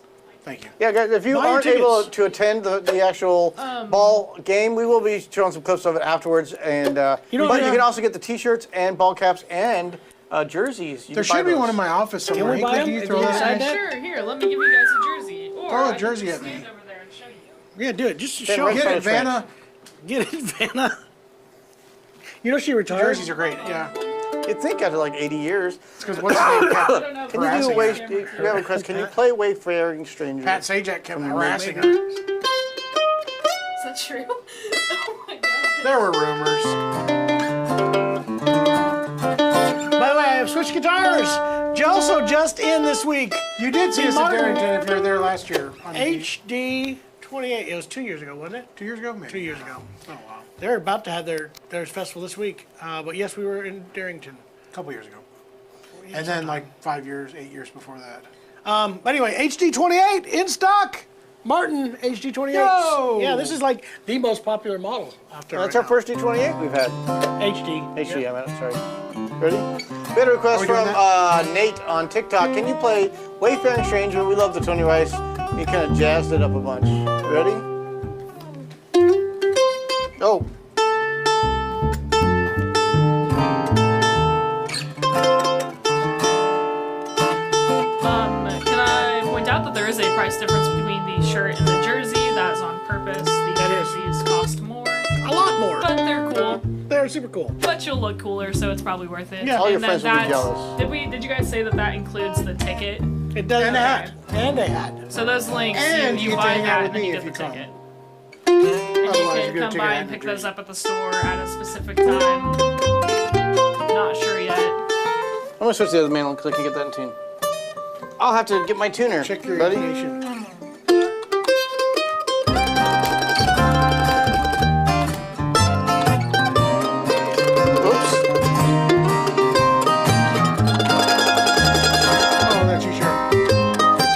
Thank you. Yeah, guys, if you Buy your aren't able tickets. to attend the actual ball game, we will be showing some clips of it afterwards. And You know but what, you can also get the T-shirts and ball caps and jerseys. You There can buy should be those. one in my office Can somewhere. we buy Hinckley, do them? you If throw you that decide in? that? Sure, here, let me give you guys a jersey. Or Throw a I can jersey just at me. stand over there and show you. Yeah, do it. Just Then show right it. Get Get it, Vanna. Get it, Vanna. You know she retired. Jerseys are great. Yeah. You'd think after like 80 years. It's because what's his name? I don't know if Can you do Harassing a way? us. If you have a request, can you play Wayfaring Stranger? Pat Sajak kept harassing maybe. us. Is that true? Oh my god. There were rumors. By the way, I have switched guitars. Also just in this week. You did see us at Martin. Darrington if you were there last year. On HD 28. It was 2 years ago, wasn't it? 2 years ago, maybe. 2 years ago. Oh, wow. They're about to have their festival this week. But yes, we were in Darrington. A couple years ago. And then like 5 years, 8 years before that. But anyway, HD 28 in stock. Martin HD 28. Yo! Yeah, this is like the most popular model out there. That's right our first D28 we've had. now. HD. HD, I meant, sorry. Ready? We had a request we doing from Nate on TikTok. Can you play Wayfaring Stranger? We love the Tony Rice. He kind of jazzed it up a bunch. Ready? Oh. Can I point out that there is a price difference between the shirt and the jersey? That is on purpose. The That is. jerseys cost more, A lot more. but they're cool. They're super cool. But you'll look cooler, so it's probably worth it. Yeah. All your And then friends will be that's- jealous. Did you guys say that includes the ticket? It does. And a hat. And a hat. So those links, And you you buy get to hang that out and with then me you if get the you come. ticket. And you Otherwise, you're can gonna come take by a and hat pick and a those up at the store at a specific time. Not sure yet. I'm going to switch to the other manual because I can get that in tune. I'll have to get my tuner. Check your Ready? ignition. Oops. Oh, that's you, sure.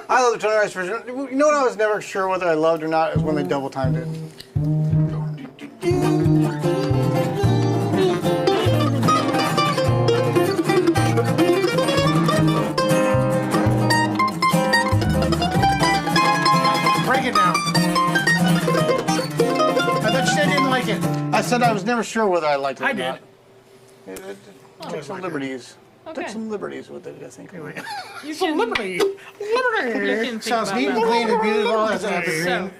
I love the Tony Rice version. You know what I was never sure whether I loved or not is when they double timed it. Break it down. I thought you said you didn't like it. I said I was never sure whether I liked it or I did. not. It took some liberties. Okay. Took some liberties with it, I think. Anyway. You can, Liberty. you can think Sounds about neat and that. clean and beautiful as an So, evergreen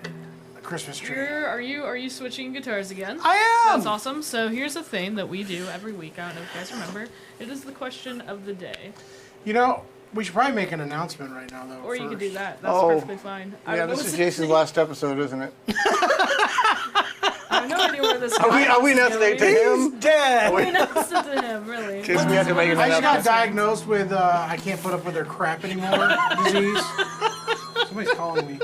Christmas tree. are you switching guitars again? I am. That's awesome. So here's a thing that we do every week. I don't know if you guys remember. It is the question of the day. You know, we should probably make an announcement right now, though. Or you could first. do that. That's Oh. perfectly fine. I Yeah, don't know this is what's- Jason's last episode, isn't it? I have no idea where this Are we announcing it to him? Dead. We announced it to him, really. Jason, we have to make an I just got announcement. diagnosed with I can't put up with their crap anymore disease. Somebody's calling me.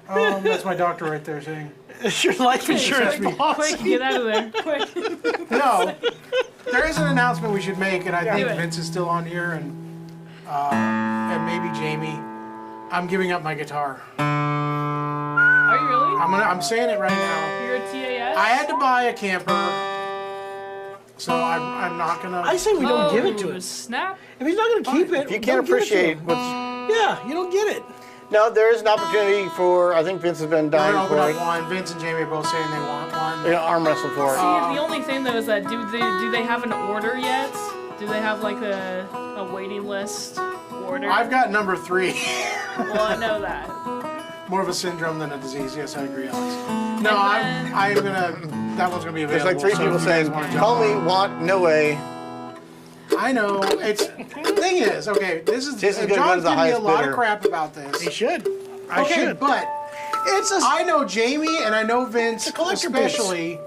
Hold on. That's my doctor right there saying. It's your life insurance me. policy. Quick, get out of there. Quick. No, there is an announcement we should make, and I think Do it. Vince is still on here, and maybe Jamie. I'm giving up my guitar. Are you really? I'm saying it right now. You're a TAS? I had to buy a camper, so I'm not gonna. I say we don't give it to Oh, him. snap. If he's not going to keep it, If you don't can't give it to appreciate him. what's... Yeah, you don't get it. No, there is an opportunity for, I think Vince has been We're dying gonna open for up it. one. Vince and Jamie are both saying they want one. They're gonna arm wrestle for it. See, the only thing though is that do they have an order yet? Do they have like a waiting list order? I've got number 3. Well, I know that. More of a syndrome than a disease. Yes, I agree, Alex. No, And I'm gonna. That one's gonna be There's available. like 3 so people if you guys saying, wanna jump call me, on. want, no way. I know. It's the thing is, okay. This is Jason's gonna go to John's the giving me a highest lot bidder. of crap about this. He should. I Okay, should. but It's a. I know Jamie and I know Vince a collector piece. especially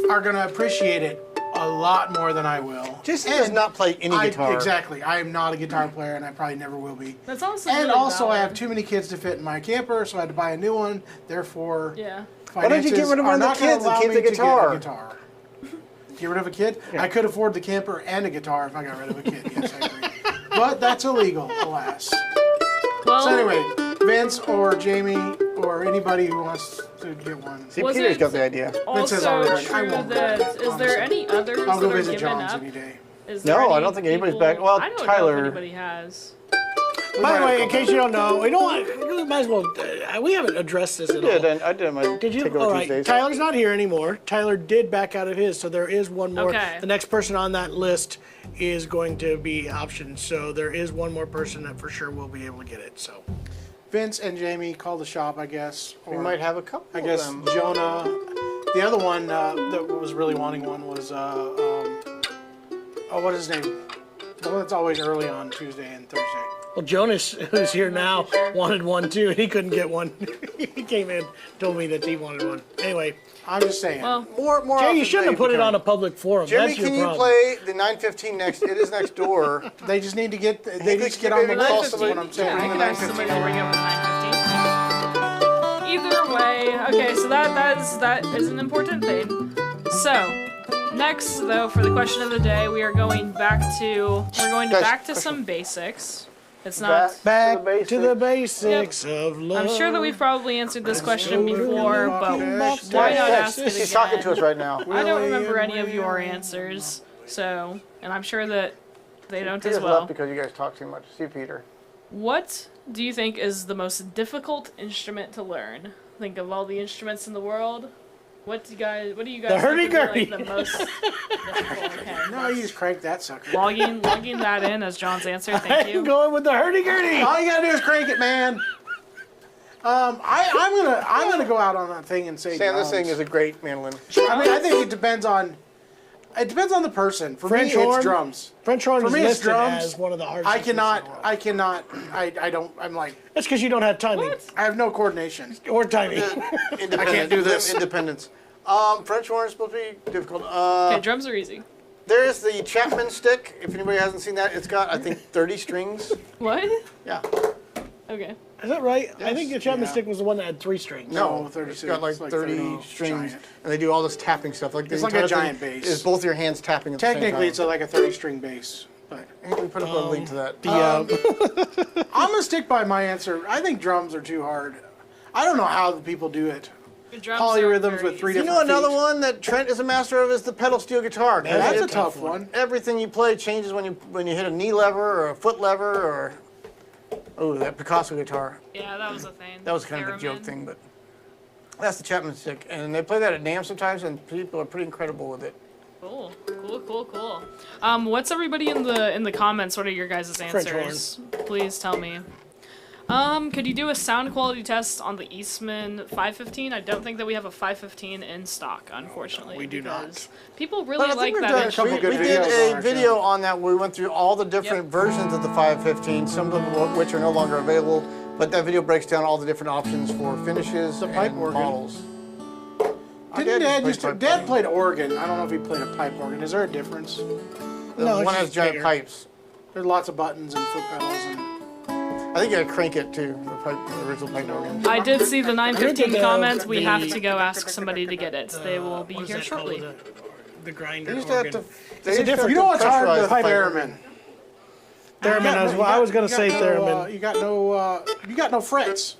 are gonna appreciate it a lot more than I will. Jason And does not play any guitar. Exactly. I am not a guitar player, and I probably never will be. That's also And really also, I valid. have too many kids to fit in my camper, so I had to buy a new one. Therefore, Yeah. Why don't you get finances rid of one are of the not gonna kids and allow keep me the to get a guitar? guitar. Get rid of a kid? I could afford the camper and a guitar if I got rid of a kid. Yes, I agree. But that's illegal, alas. Well, So anyway, Vince or Jamie or anybody who wants to get one. See, Was Peter's it- got the idea. Vince says also already, I true won't. that is there any others I'll that go are visit given John's up? any day. Is there No, I any don't think anybody's people- back. Well, I don't know Tyler- if anybody has. By the way, in case you don't know, we don't want. We might as well. We haven't addressed this at all. I did my Did you? Takeover All right. Tuesdays. Tyler's not here anymore. Tyler did back out of his, so there is one more. Okay. The next person on that list is going to be optioned. So there is one more person that for sure will be able to get it. So Vince and Jamie call the shop, I guess. We Or might have a couple I guess of them. Jonah. The other one that was really wanting one was what is his name? The one that's always early on Tuesday and Thursday. well, Jonas, who's here now, wanted one too, and he couldn't get one. He came in, told me that he wanted one. Anyway, I'm just saying. Well, More Jay, often you shouldn't have than put it can. on a public forum. Jimmy, That's your can you problem. play the 915 next? It is next door. They just need to get. They Hey, need to could get you on the maybe call list. Is somebody- what I'm saying. yeah, I Bring can the ask somebody to 915 bring up the 915. Either way, okay, so that is an important thing. So, next though, for the question of the day, we are going back to Guys, back to question. some basics. It's not. Back to the basics of love. I'm sure that we've probably answered this question before, but Yes, why not Yes, ask it she's talking to again? us right now. I don't remember any of your answers, so, and I'm sure that they don't as Peter's well. left because you guys talk too much. See, Peter. What do you think is the most difficult instrument to learn? Think of all the instruments in the world. What do you guys think would be, like, hurdy-gurdy. the most difficult? Okay. No, you just crank that sucker. Logging that in as John's answer. Thank I'm you. going with the hurdy-gurdy. All you gotta do is crank it, man. I'm gonna go out on that thing and say. Sam, this drums. thing is a great mandolin. I mean, I think it depends on the person. For French me, horn? it's drums. French horn For is me, it's listed drums. as one of the hardest. I instruments cannot. in the world. I don't. I'm like, That's because you don't have timing What? I have no coordination. or timing. I can't do this. Independence. French horn is supposed to be difficult. Okay, drums are easy. There's the Chapman stick. If anybody hasn't seen that, it's got, I think, 30 strings. What? Yeah. Okay. Is that right? I think the Chapman Yeah. stick was the one that had 3 strings. No, It's 36. got like It's like 30 30 strings, giant. and they do all this tapping stuff. Like the It's like a entire thing giant bass. Is both your hands tapping at the same time. Technically, it's like a 30-string bass. But We put up a link to that. I'm gonna stick by my answer. I think drums are too hard. I don't know how the people do it. The drums are Polyrhythms very with three easy. You different know another feet. one that Trent is a master of is the pedal steel guitar. 'Cause That's a it- tough one. Everything you play changes when you hit a knee lever or a foot lever or that Picasso guitar. Yeah, that was a thing. That was kind of a joke Theremin. thing, but that's the Chapman stick, and they play that at NAMM sometimes, and people are pretty incredible with it. Cool. What's everybody in the comments? What are your guys' answers? Please tell me. Could you do a sound quality test on the Eastman 515? I don't think that we have a 515 in stock, unfortunately. We do not. because People really But I like think we've that. done, instrument. we, good we did videos on a our video channel. on that where we went through all the different versions of the 515, some of them which are no longer available, but that video breaks down all the different options for finishes The pipe and organ. models. Didn't Dad plays used to? pipe Dad organ. played organ. I don't know if he played a pipe organ. Is there a difference? The No, it's one has just giant bigger. pipes. There's lots of buttons and foot pedals and. I think you gotta crank it too, the original pipe organ. I did see the 915 the- comments. We the- have to go ask somebody to get it. They will be What is here that shortly. called? The grinder They used to have organ. to. They used to have You to know what's hard? pressurize The the pipe theremin. Theremin. I was gonna say theremin. You got no frets.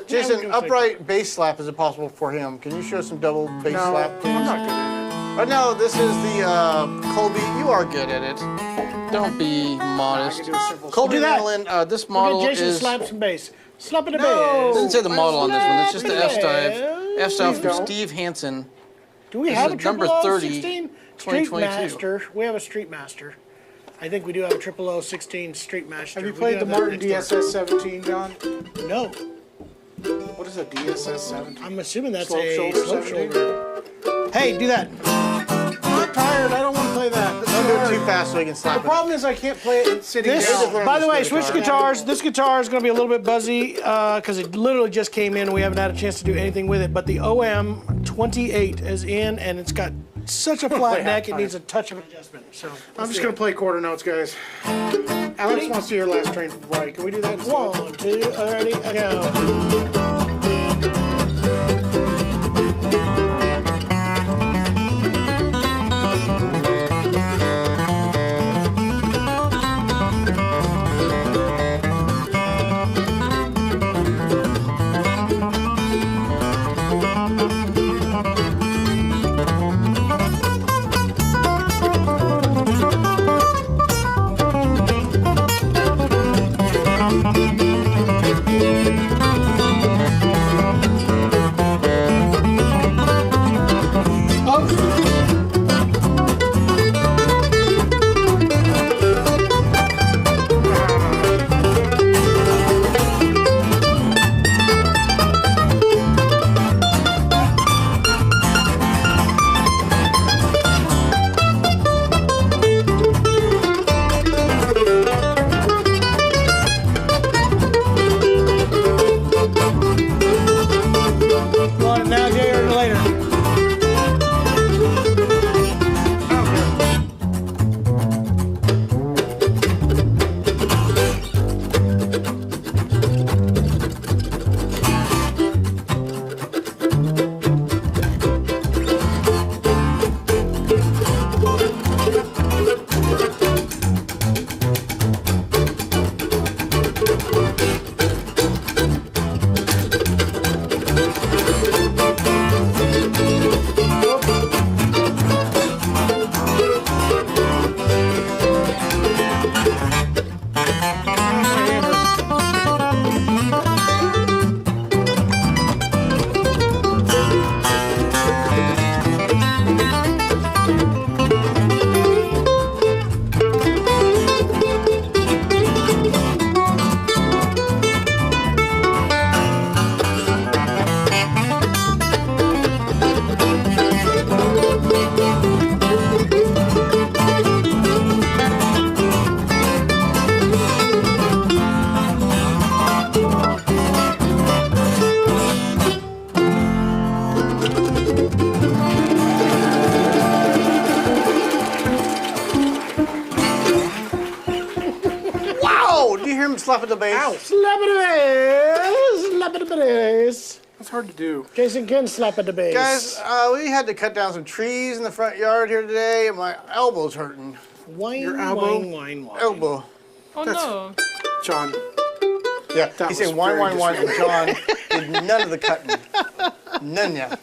Jason, gonna say- upright bass slap is it possible for him? Can you show some double bass No, slap, please? I'm not good at Oh no, this is the Colby. You are good at it. Don't be modest. I can do a simple Colby Do that. Mandolin. This Look model at Jason is. slap some bass. Slap it a No. bass. Doesn't say the model on this one. It's just the F style. F style Please from don't. Steve Hansen. Do we This have is a number 30, 0016 Street 2022. Master? We have a Street Master. I think we do have a 0016 Street Master. Have you We played do the have that Martin next door. DSS 17, John? No. What is a DSS 17? I'm assuming that's Slope a shoulder slope 17? shoulder. Hey, do that. I'm tired. I don't want to play that. Don't do it too fast so you can The slap it. problem is I can't play it sitting This, down. by the way, this switch guitar. guitars. This guitar is going to be a little bit buzzy because it literally just came in. We haven't had a chance to do anything with it. But the OM28 is in, and it's got such a flat Yeah, neck. It fine. needs a touch of adjustment. So I'm just going to play quarter notes, guys. Alex wants to hear Last Train from Hawaii. Can we do that instead? 1, 2, already go. One now, Jay, or later. Wow! Do you hear him slapping the bass? Slap it a bass. Slap it a bass. That's hard to do. Jason can slap at the bass. Guys, we had to cut down some trees in the front yard here today, and my elbow's hurting. Wine, Your elbow? wine. Elbow. Oh no. John. Yeah, That he's was saying wine, very and John did none of the cutting. None, yeah.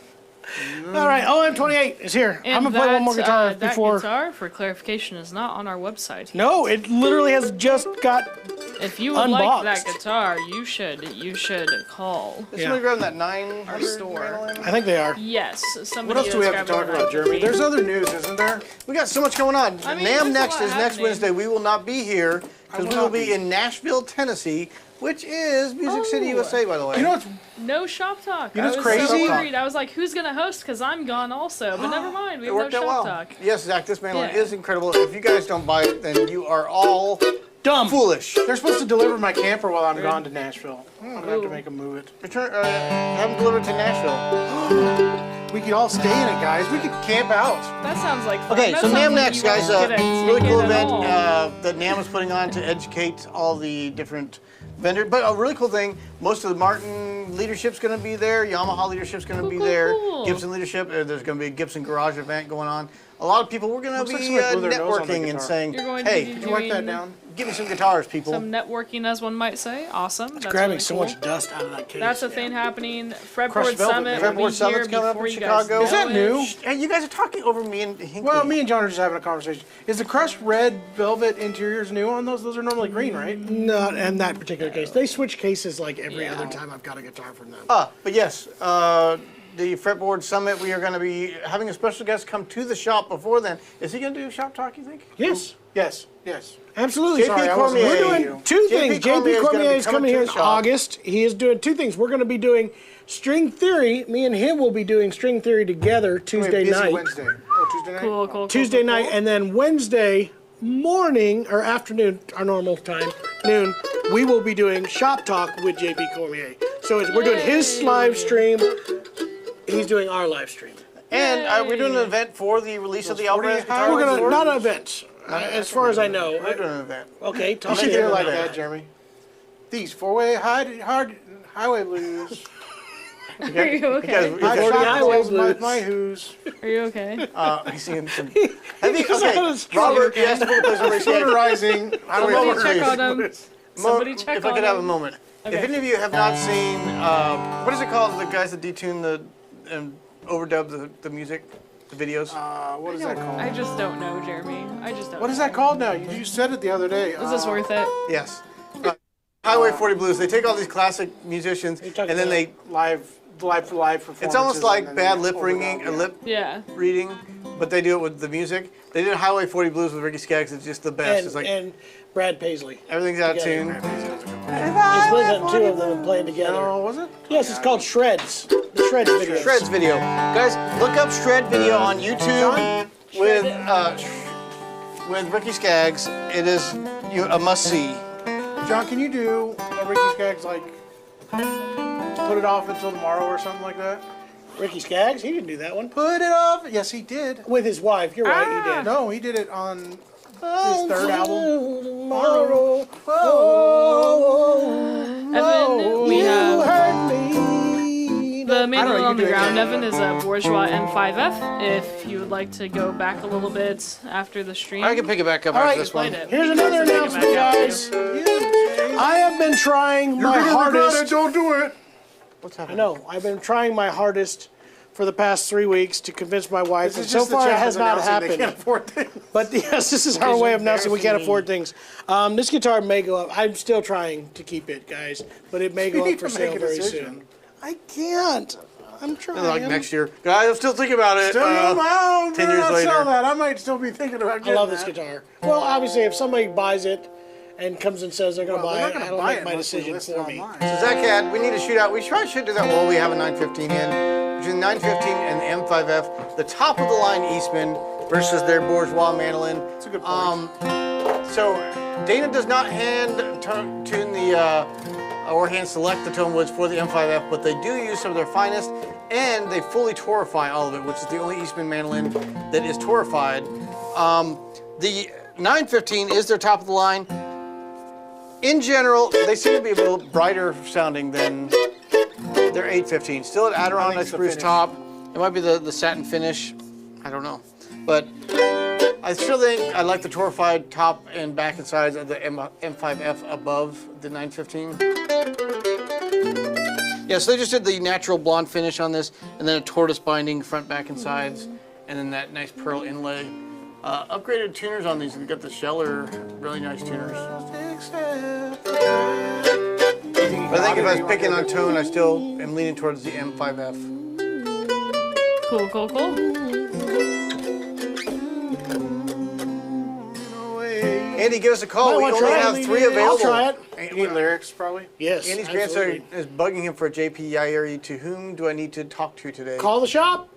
All right, OM28 is here. And I'm gonna play one more guitar that before. guitar, for clarification, is not on our website. No, it literally has just got. If you would like that Unboxed. guitar, you should call. Is Yeah. somebody grabbing that 900 store. mandolin? I think they are. Yes, somebody What else do we is have to talk grabbing about, that Jeremy? for me. There's other news, isn't there? We got so much going on. I mean, NAMM there's a next lot is next happening. Wednesday. We will not be here because we will be in Nashville, Tennessee, which is Music City, Oh. USA, by the way. You know what's No shop talk. You know I what's was so crazy? worried. I was like, who's gonna host? Because I'm gone also. But never mind. We it have no worked out shop well. talk. Yes, Zach, this mandolin Yeah. is incredible. If you guys don't buy it, then you are all Dumb. foolish. They're supposed to deliver my camper while I'm gone to Nashville. I'm gonna have to Ooh. make them move it. Have them delivered to Nashville. We could all stay in it, guys. We could camp out. That sounds like fun. Okay, That so sounds NAMM like next, you won't guys. get a Really cool ticket at event all. that NAMM is putting on to educate all the different vendors. But a really cool thing, most of the Martin leadership's going to be there. Yamaha leadership's going to be Cool, there. cool. Gibson leadership. There's going to be a Gibson garage event going on. A lot of people. We're going to Looks like be somebody blew their nose on the networking and guitar. saying, You're going to "Hey, be Did you write that doing down? give me some guitars, people." some networking, as one might say. Awesome. That's Grabbing really so cool. much dust out of that case. That's a thing happening. Crushed Fretboard velvet, Summit man. will Fretboard be Summit's here coming up before in you Chicago. guys Is that know new? it. Hey, you guys are talking over me and Hinkley. Well, me and John are just having a conversation. Is the crushed red velvet interiors new on those? Those are normally green, right? Not in that particular case. They switch cases like every Yeah. other time I've got a guitar from them. But yes, the Fretboard Summit, we are going to be having a special guest come to the shop before then. Is he going to do shop talk, you think? Yes, Yes, yes. absolutely. JP Sorry, I wasn't Cormier. We're looking at doing you. two JP things. Cormier JP is gonna Cormier be is coming coming to here the in shop. August. He is doing two things. We're going to be doing String Theory. Me and him will be doing String Theory together We have Tuesday busy night. Wednesday. Oh, Tuesday night? Cool. Tuesday night, and then Wednesday morning or afternoon, our normal time, noon, we will be doing Shop Talk with JP Cormier. So we're doing his Yay. live stream. He's doing our live stream. And we're doing an event for the release of the Alvarez 48 guitar. We're gonna Sword. not an event, as far as I know. We're doing an event. Okay, You talk should to get it him like about that, Jeremy. These four-way hard highway blues. Are you okay? I 40 shot highway balls blues. my whoos. Are you okay? He's seeing some. Okay, sounds Robert, you asked to play some Motor rising highway Somebody blues. check on him. Somebody check If I on could have a him. moment. If Okay. any of you have not seen, what is it called? The guys that detune and overdub the music, the videos. What is that called? I just don't know, Jeremy. I just don't What is know. that called now? You said it the other day. Is this worth it? Yes. Highway 40 Blues. They take all these classic musicians talking and then about- they. live performances? It's almost like and bad then lip overdub, ringing, yeah. lip Yeah. reading, but they do it with the music. They did Highway 40 Blues with Ricky Skaggs. It's just the best. It's like and Brad Paisley. everything's out of tune. It's with two of them playing together. Oh, was it? Yes, it's called Shreds. The Shreds video. Shreds video, guys. Look up Shred video on YouTube with Ricky Skaggs. It is a must see. John, can you do a Ricky Skaggs like put it off until tomorrow or something like that? Ricky Skaggs, he didn't do that one. Put it off. Yes, he did. With his wife, you're right, he did. No, he did it on his third album. Tomorrow. Evan, we have Hurt me. the mandolin you on the do it ground. again. Evan is a Bourgeois M5F. If you would like to go back a little bit after the stream. I can pick it back up All after right, this Played one. it. Here's You guys another can take it announcement, back out, guys. too. I have been trying my hardest. Don't do it. What's I happening? know. I've been trying my hardest for the past 3 weeks to convince my wife, and This is so just the far it Chapmans has not announcing they happened. can't afford things. But yes, this is our way of announcing we can't afford things. This guitar may go up. I'm still trying to keep it, guys, but it may You go up need for to make sale a very decision. soon. I can't. I'm trying. Like next year, guys. I'm still thinking about it. Still no, 10 years later. Sell that. I might still be thinking about I getting love this that. guitar. Well, obviously, if somebody buys it and comes and says they're going to Well, buy they're it, not gonna that'll buy make it my unless we decision list it for me. online. So Zach had, we need to shoot out. We probably should do that while we have a 915 in. Between the 915 and the M5F, the top of the line Eastman versus their Bourgeois mandolin. That's a good point. So Dana does not hand tune the or hand select the tone woods for the M5F, but they do use some of their finest, and they fully torify all of it, which is the only Eastman mandolin that is torified. The 915 is their top of the line. In general, they seem to be a little brighter sounding than their 815. Still at I Adirondack think it's the spruce finish. top. It might be the satin finish. I don't know. But I still think I like the torrefied top and back and sides of the M5F above the 915. Yeah, so they just did the natural blonde finish on this, and then a tortoise binding front, back, and sides, and then that nice pearl inlay. Upgraded tuners on these. We got the Scheller, really nice tuners. But I think if I was picking on tone, I still am leaning towards the M5F. Cool, cool, cool. Andy, give us a call. We only have 3 available. I'll try it. You need lyrics, probably? Yes. Andy's absolutely. grandson is bugging him for a JP Yairi. To whom do I need to talk to today? Call the shop.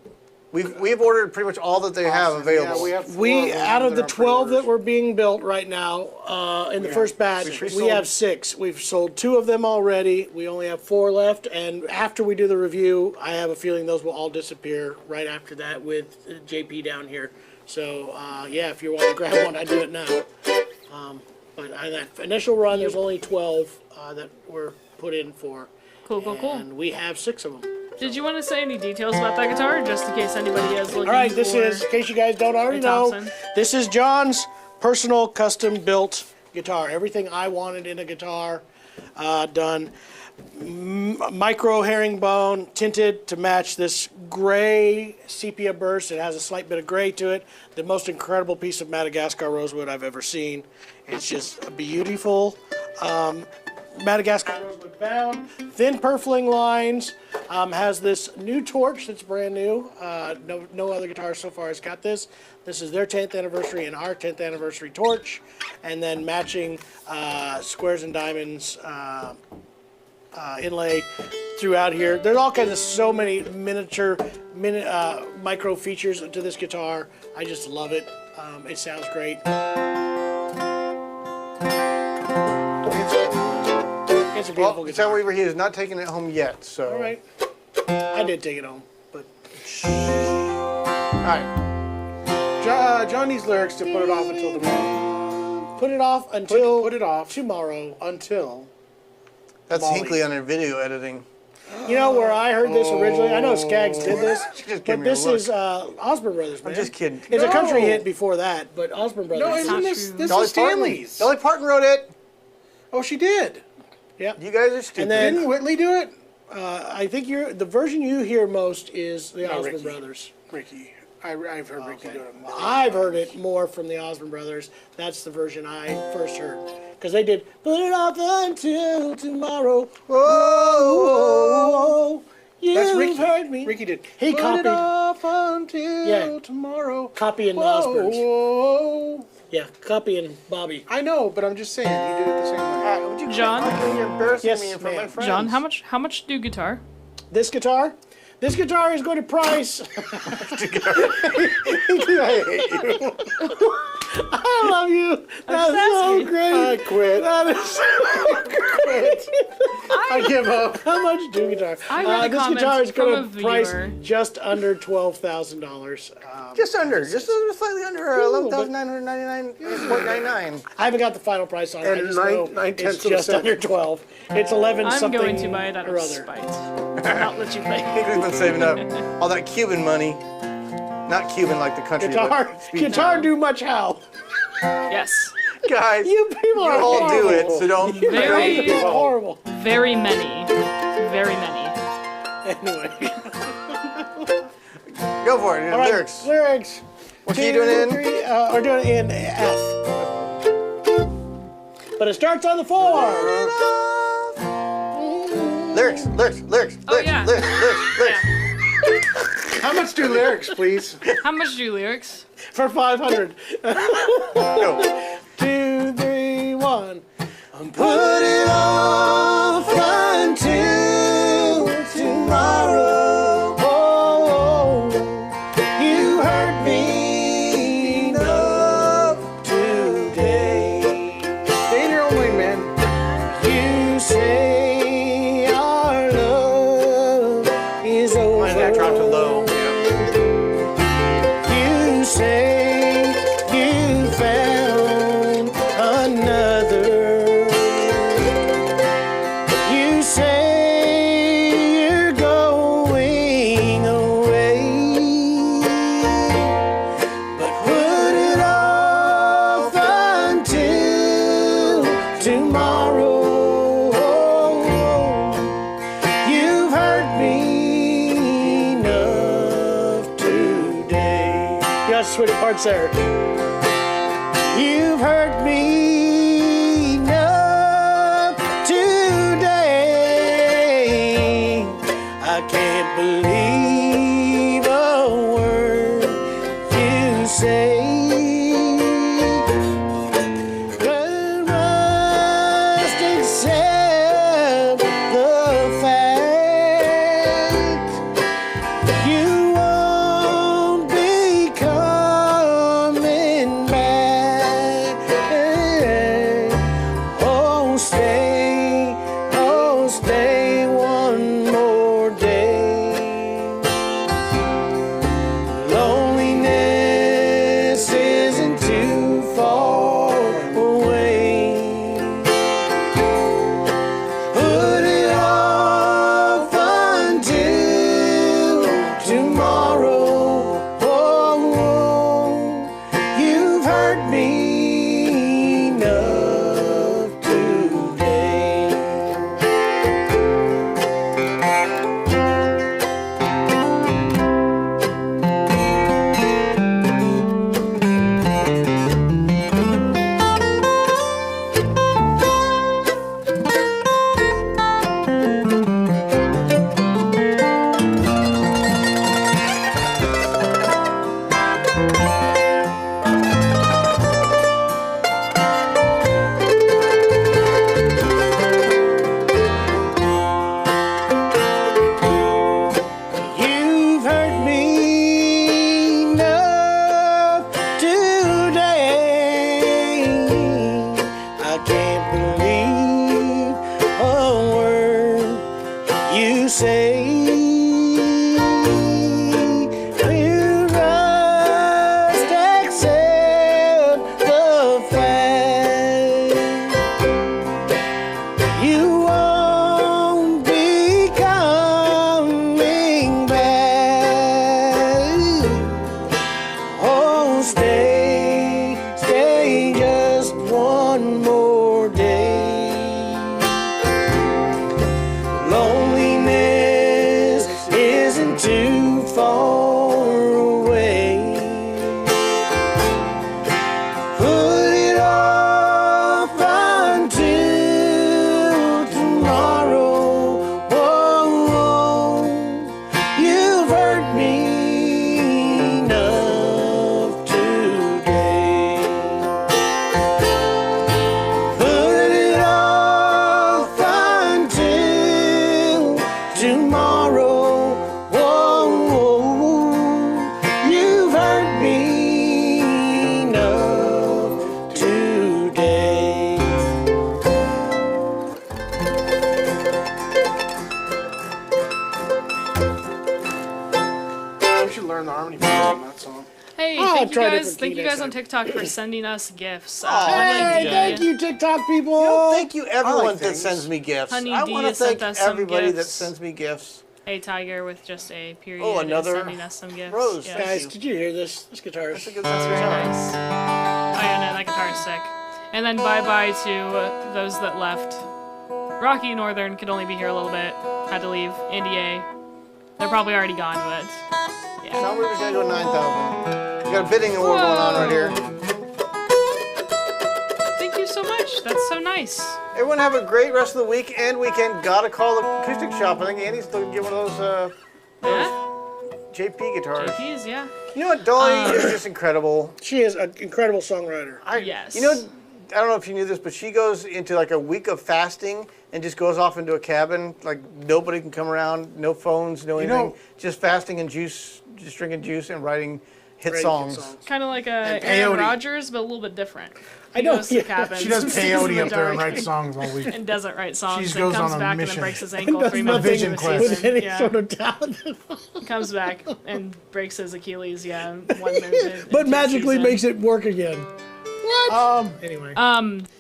We've ordered pretty much all that they have available. Yeah, we have 4 We of them out of that the are 12 that pre-orders. were being built right now in the first batch, we we have 6. We've sold 2 of them already. We only have 4 left, and after we do the review, I have a feeling those will all disappear right after that with JP down here. So yeah, if you want to grab one, I'd do it now. But on that initial run, there's only 12 that were put in for, Cool, cool, cool. and we have 6 of them. Did you want to say any details about that guitar, just in case anybody is looking? All right, this for is, in case you guys don't already a know, Thompson? this is John's personal custom built guitar. Everything I wanted in a guitar done. Micro herringbone, tinted to match this gray sepia burst. It has a slight bit of gray to it. The most incredible piece of Madagascar rosewood I've ever seen. It's just a beautiful Madagascar rosewood bound, thin purfling lines. Has this new torch that's brand new. No other guitar so far has got this. This is their 10th anniversary and our 10th anniversary torch, and then matching squares and diamonds inlay throughout here. There's all kinds of so many micro features to this guitar. I just love it. It sounds great. It's a beautiful Well, guitar. Sam Weaver, he is not taking it home yet, so. All right. I did take it home, but All right. John needs lyrics to put it off until tomorrow. put it off until Put it off tomorrow. until. That's Molly. Hinkley on their video editing. You know where I heard this originally? I know Skaggs did this, She just gave but me a this look. is Osborne Brothers, man. I'm just kidding. It's a country No. hit before that, but Osborne Brothers. No, not isn't this true. this Dolly is Parton. Stanley's? Dolly Parton wrote it. Oh, she did. Yeah. You guys are stupid. And then- Didn't Whitley do it? I think the version you hear most is the Osborne Ricky. Brothers. Ricky. I've heard Ricky do it. I've heard it more from the Osborne Brothers. That's the version I first heard. Because they did put it off until tomorrow. Whoa, you've That's Ricky. heard me. Ricky did. He Put copied. it off until Yeah. tomorrow. Copying the Whoa, Osbournes. whoa. Yeah, copying Bobby. I know, but I'm just saying, you did it the same way. Would you John? You're embarrassing Yes, me in front of my ma'am. friends. John, how much do guitar? This guitar is going to price. I love you. That's so asking. great. I quit. That is so great. I give up. How much do guitar? I read the this comments guitar is from going a to price viewer. just under $12,000. Just slightly under $11,999.99. I haven't got the final price on it. I And just nine- know 9/10 it's of a just cent. under 12. It's 11 I'm something going to buy it out or of other. spite. Not let you play. Hinkley's been saving up all that Cuban money. Not Cuban like the country, Guitar, but speed guitar do much how. Yes. Guys, You people are all do it, horrible. so don't. Very, You're horrible. very many. Very many. Anyway. Go for it. All right, Lyrics. Lyrics. What key you doing it in? We're doing it in F. But it starts on the 4. Lyrics. Oh, yeah. Lyrics. How much do lyrics, please? How much do lyrics? For 500. Go. 2, 3, 1. Put it off until tomorrow. Oh, you hurt me enough today. Stay in your own lane, man. You say our love is over. Mine's got dropped to low. You say you found another. switch parts there. You've hurt me enough today. I can't believe a word you say. Thank you guys on TikTok for sending us gifts. Hey, thank you, TikTok people. Thank you, everyone that sends me gifts. Honey I D want to sent thank us some everybody that gifts. sends me gifts. Hey, Tiger, with just a period, Oh, another is sending us some gifts. rose. Yes. Guys, did you hear this? This guitar is... That's very nice. Oh yeah, no, that guitar's sick. And then bye-bye to those that left. Rocky Northern could only be here a little bit. Had to leave. Andy A. They're probably already gone, but yeah. Sound River's gonna go 9,000. We got a bidding war going on right here. Thank you so much. That's so nice. Everyone have a great rest of the week and weekend. Gotta call the acoustic shop. I think Andy's looking to get one of those Yeah? JP guitars. JP's, yeah. You know what? Dolly is just incredible. She is an incredible songwriter. Yes. You know, I don't know if you knew this, but she goes into like a week of fasting and just goes off into a cabin. Like nobody can come around, no phones, no anything. Just fasting and juice, just drinking juice and writing hit songs. Kind of like And Aaron peyote. Rodgers, but a little bit different. I know, Goes to yeah. cabins, She does sits in peyote the up there and dark, writes songs all week. and doesn't write songs. She and goes comes on a back and then mission. breaks his ankle Does 3 months into Vision the quest. With season. any Yeah. sort of talent. Comes back and breaks his Achilles. Yeah, in 1 minute. But magically makes it work again. What? Anyway.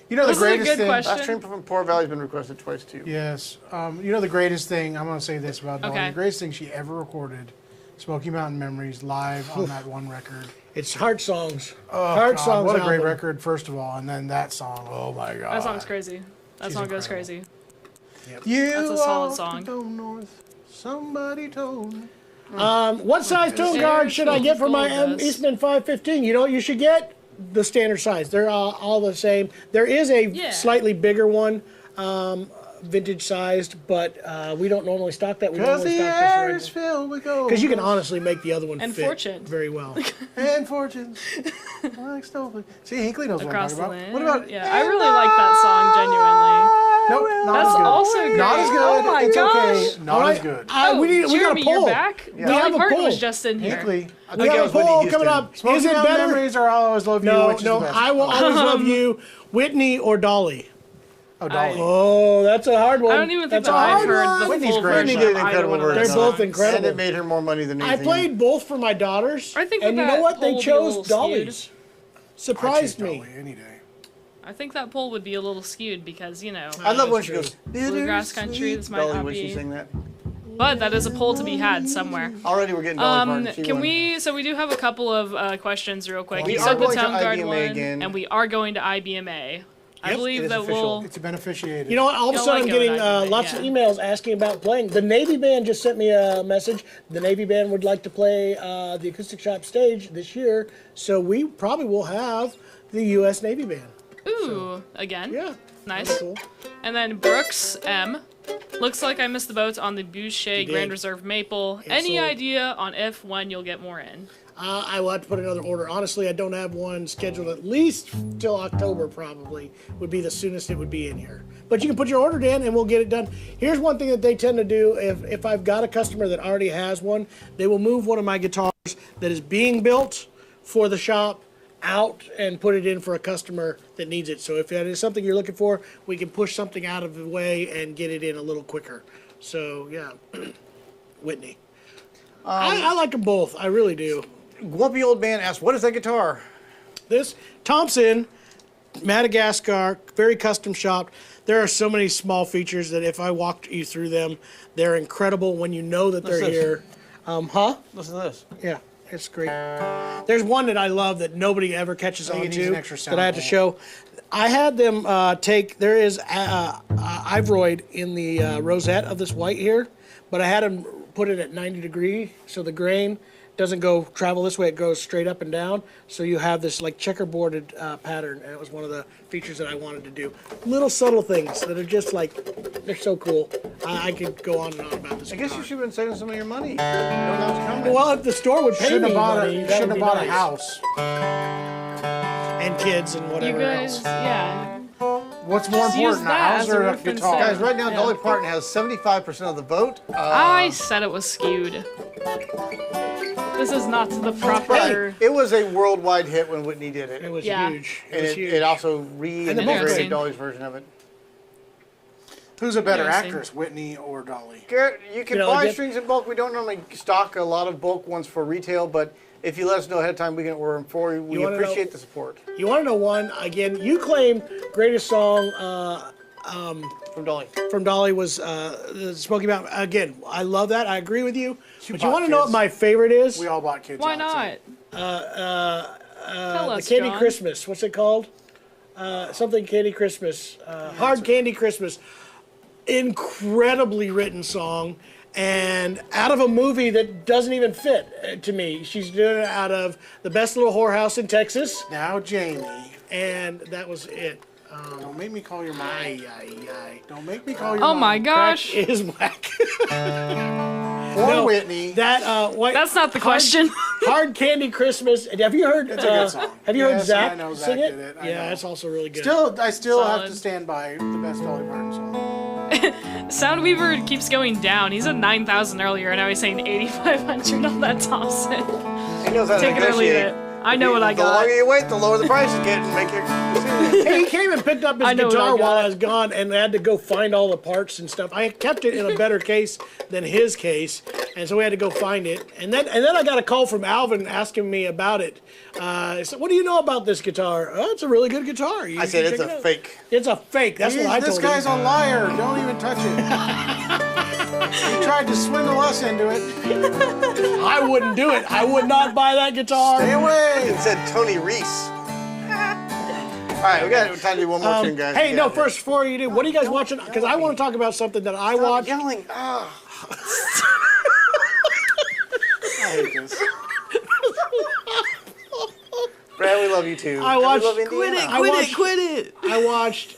You know the This is a greatest good thing. question. Last stream from Poor Valley's been requested twice too. Yes. You know the greatest thing. I'm gonna say this about Dolly. Okay. The greatest thing she ever recorded, Smoky Mountain Memories, live on that one record. It's Heart Songs. Oh, Heart God, Songs what a great album. record, first of all, and then that song. Oh my God. That song's crazy. That She's song goes incredible. crazy. You That's a solid ought song. to go north. Somebody told me. What size tone guard should I get for my Eastman 515? You know what you should get? The standard size. They're all the same. There is a slightly bigger one, vintage sized, but we don't normally stock that. We normally stock this air is filled with gold. because you can honestly make the other one And fit fortune. very well. And fortunes. Like snowflake. See, Hinkley knows Across what I'm the talking land. about. What about? Yeah, I really like that song genuinely. Nope, not That's as good. also great. Not as good. Oh my it's gosh. okay. Not as good. we got Jeremy, a poll. you're back? We have Dolly a Parton poll. was just in here. Hinkley. We have a poll coming up. Smoky Is it Mountain better? Memories or I'll Always Love You, No, which is the best? I will always love you, Whitney or Dolly. Oh, Dolly. Oh, that's a hard one. I don't even think That's that a I've hard heard one. the Whitney's full great. version. Whitney did an of either incredible one of version. those They're both songs. incredible. And it made her more money than I anything. played both for my daughters. I think and that you know what? poll They would be a little chose skewed. Dolly's. Surprised me. Dolly any day. I think that poll would be a little skewed because, you know, I love when That's she true. goes, bluegrass country, this might Dolly, not when she be. sang that. But that is a poll to be had somewhere. Already we're getting Dolly Parton. She Can won. we? So we do have a couple of questions real quick. We You are said the going to Town Guard IBMA one, again. and we are going to IBMA. I Yep, believe it is that official. we'll. It's a beneficiated. You know what? All of a Y'all sudden, like I'm getting going out, lots of yeah. emails asking about playing. The Navy Band just sent me a message. The Navy Band would like to play the Acoustic Shop stage this year, so we probably will have the U.S. Navy Band. Ooh, again. Yeah. Nice. That's cool. And then Brooks M. Looks like I missed the boat on the Boucher did. Grand Reserve Maple. It Any sold. idea on if, when you'll get more in? I will have to put another order. Honestly, I don't have one scheduled at least till October, probably, would be the soonest it would be in here. But you can put your order in and we'll get it done. Here's one thing that they tend to do. If I've got a customer that already has one, they will move one of my guitars that is being built for the shop out and put it in for a customer that needs it. So if that is something you're looking for, we can push something out of the way and get it in a little quicker. So, yeah. Whitney. I like them both. I really do. Grumpy Old Man asked, what is that guitar? This Thompson, Madagascar, very custom shopped. There are so many small features that if I walked you through them, they're incredible when you know that they're What's this? here. Listen to this. Yeah, it's great. There's one that I love that nobody ever catches think on it needs to an extra that I had to sound show. I had them there is Ivroid in the rosette of this white here, but I had them put it at 90 degree so the grain doesn't travel this way, it goes straight up and down. So you have this like checkerboarded pattern, and it was one of the features that I wanted to do. Little subtle things that are just like, they're so cool. I could go on and on about this. I guess guitar. you should have been saving some of your money. You know that was coming. Well, if the store would pay Shouldn't me have bought money, a that shouldn't would have be bought a nice. house. And kids and You whatever guys, else. yeah. What's more Just use important, a that house as a or a reference guitar? set. Guys, right now, Yeah. Dolly Parton has 75% of the vote. I said it was skewed. This is not the proper. It was a worldwide hit when Whitney did it. It was Yeah. huge. It And was it, huge. it also And the reinvigorated Interesting. Dolly's version of it. Who's a better Interesting. actress, Whitney or Dolly? Garrett, you can You know, buy get- strings in bulk. We don't normally stock a lot of bulk ones for retail, but if you let us know ahead of time, we can order them for you. We wanna appreciate know- the support You want to know one? Again, you claim greatest song from Dolly. from Dolly was the Smoky Mountain. Again, I love that. I agree with you. But you bought want to know what kids. my favorite is? We all bought kids. Why out, not? Tell The us, Candy John. Christmas. What's it called? Something Candy Christmas. Hard Candy Christmas. Incredibly written song. And out of a movie that doesn't even fit to me. She's doing it out of The Best Little Whorehouse in Texas. Now, Jamie, And that was it. don't make me call your mom. Ay, ay, ay. Don't make me call your Oh mom. my gosh. Crack is whack. Or No, Whitney. That white. That's not the question. Hard Candy Christmas. Have you heard? It's a good song. Have you heard Yes, Zach I know Zach sing it? did it. I Yeah, know. it's also really good. I still have Solid. to stand by the best Dolly Parton song. Soundweaver keeps going down. He's at 9,000 earlier, and now he's saying 8,500 on that Thompson. He knows how to Take it or leave negotiate. it. I know what I The got. longer you wait, the lower the price is getting. Make your Hey, he came and picked up his I know what I guitar got. while I was gone, and I had to go find all the parts and stuff. I kept it in a better case than his case, and so we had to go find it. And then I got a call from Alvin asking me about it. He said, "What do you know about this guitar?" "Oh, it's a really good guitar." I said it's a fake. It's a fake. That's what I This told guy's him. a liar. Don't even touch it. He tried to swindle us into it. I wouldn't do it. I would not buy that guitar. Stay away. It said Tony Reese. All right, we got time to do one more tune, guys. Hey, We no, got it. first, before you do, what are you guys watching? Because I want to talk about something that I watched. Yelling. hate this. Brad, we love you too. I watched. Quit it. I watched.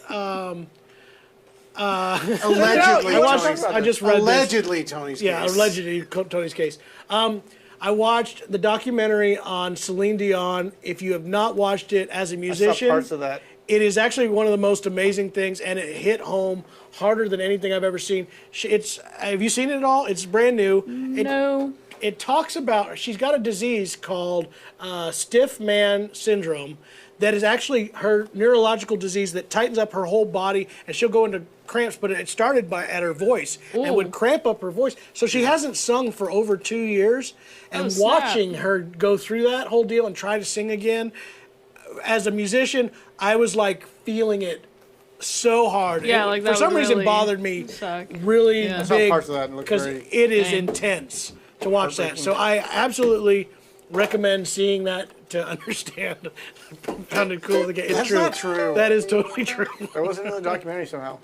Allegedly, I just read this. allegedly Tony's Yeah, case. allegedly Tony's case. I watched the documentary on Celine Dion. If you have not watched it as a I saw musician, parts of that. it is actually one of the most amazing things, and it hit home harder than anything I've ever seen. Have you seen it at all? It's brand new. No. It talks about, she's got a disease called stiff man syndrome that is actually her neurological disease that tightens up her whole body, and she'll go into cramps, but it started at her voice and would cramp up her voice. So she hasn't sung for over 2 years, and watching her go through that whole deal and try to sing again, as a musician, I was like feeling it so hard. Yeah, It, like for that some would reason really bothered me suck. really Yeah. I saw big parts of that and it looked because very... it is Dang. intense to watch that. So I absolutely recommend seeing that to understand. Sounded cool. It's That's true. not true. That is totally true. There wasn't in the documentary somehow.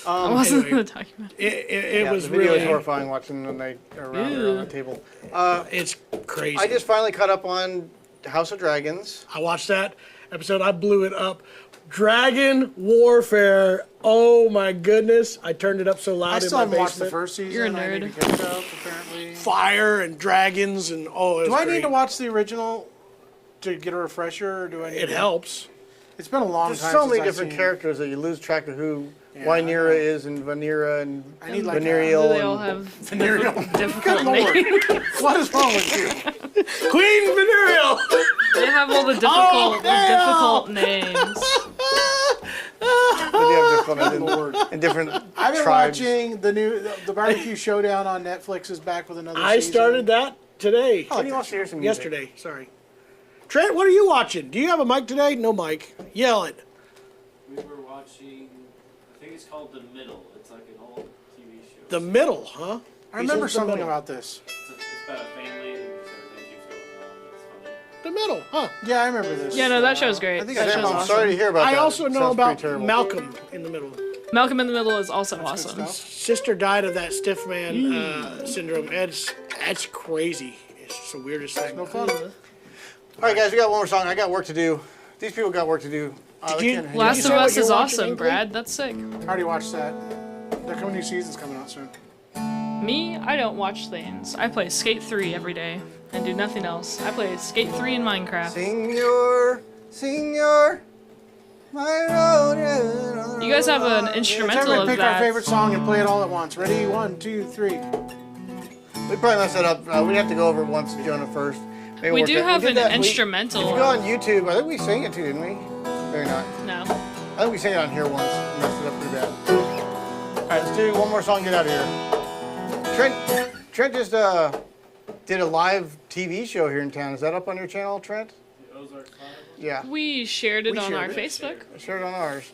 I wasn't in anyway. the documentary. It was the video really is horrifying watching when they are around there on the table. It's crazy. I just finally caught up on House of Dragons. I watched that episode. I blew it up. Dragon Warfare. Oh my goodness! I turned it up so loud I in still my haven't watched the basement. first season. You're a I need nerd. to catch up, apparently. Fire and dragons and it was Do I need great. to watch the original to get a refresher, or do I need It to... helps. It's been a long There's time so since many I've different seen- characters that you lose track of who Yeah, I Rhaenyra know. is and Vanera and I need like Venerial. Do they all and- have difficult Good lord. names? What is wrong with you? Queen Venerial. They have all the difficult names. They do have different Lord. and different I've been tribes. watching the Barbecue Showdown on Netflix is back with another I season. started that today. Oh, he wants to hear some music. Yesterday. Sorry. Trent, what are you watching? Do you have a mic today? No mic. Yell it. We were watching, I think it's called The Middle. It's like an old TV show. The Middle, huh? I remember He's in the something middle. about this. It's about a family and just everything keeps going on. It's funny. The Middle, huh? Yeah, I remember this. Yeah, no, that show's great. I think That I show's am. I'm awesome. sorry to hear about I that. also It know sounds about pretty terrible. Malcolm in the Middle. Malcolm in the Middle is also awesome. stuff. Sister died of that stiff man syndrome. That's crazy. It's just the weirdest thing. No fun. All right, guys, we got one more song. I got work to do. These people got work to do. Did they you- can't- Last say of what Us you're is watching, awesome, Inkley? Brad. That's sick. I already watched that. The new season's coming out soon. Me, I don't watch things. I play Skate 3 every day and do nothing else. I play Skate 3 in Minecraft. Senor, my road. You guys have an Let's instrumental everybody of pick our favorite that. song and play it all at once. Ready? 1, 2, 3. We probably messed that up. We'd have to go over it once, Jonah first. Maybe We work do that- have did an that. instrumental. If you go on YouTube, I think we sang it too, didn't we? Maybe not. No. I think we sang it on here once. Messed it up pretty bad. All right, let's do one more song. Get out of here. Trent just did a live TV show here in town. Is that up on your channel, Trent? The Ozark Five. Yeah, We shared it We on shared our it. Facebook. share it on ours.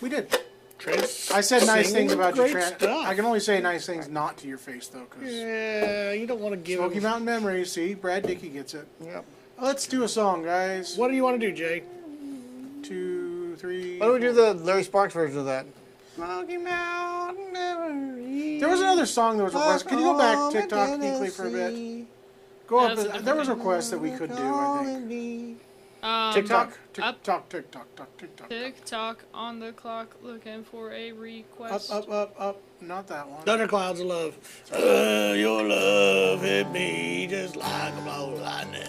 We did. Trent's I said nice singing things about you, great Trent. stuff. I can only say nice things not to your face, though, because Yeah, you don't want to give Smoky him. Mountain Memories. See, Brad Dickey gets it. Yep. Let's do a song, guys. What do you want to do, Jay? 2, 3. Why don't we do the Larry Sparks version of that? Smoky Mountain Memories. There was another song that was requested. Can you go back TikTok Inkley for a bit? Go Yeah, up. that's a There was a different request that we could do, I think. TikTok. TikTok, TikTok. TikTok on the clock looking for a Up, request. up. Not that one. Thunderclouds of Love. Your love hit me just like a blow of lightning.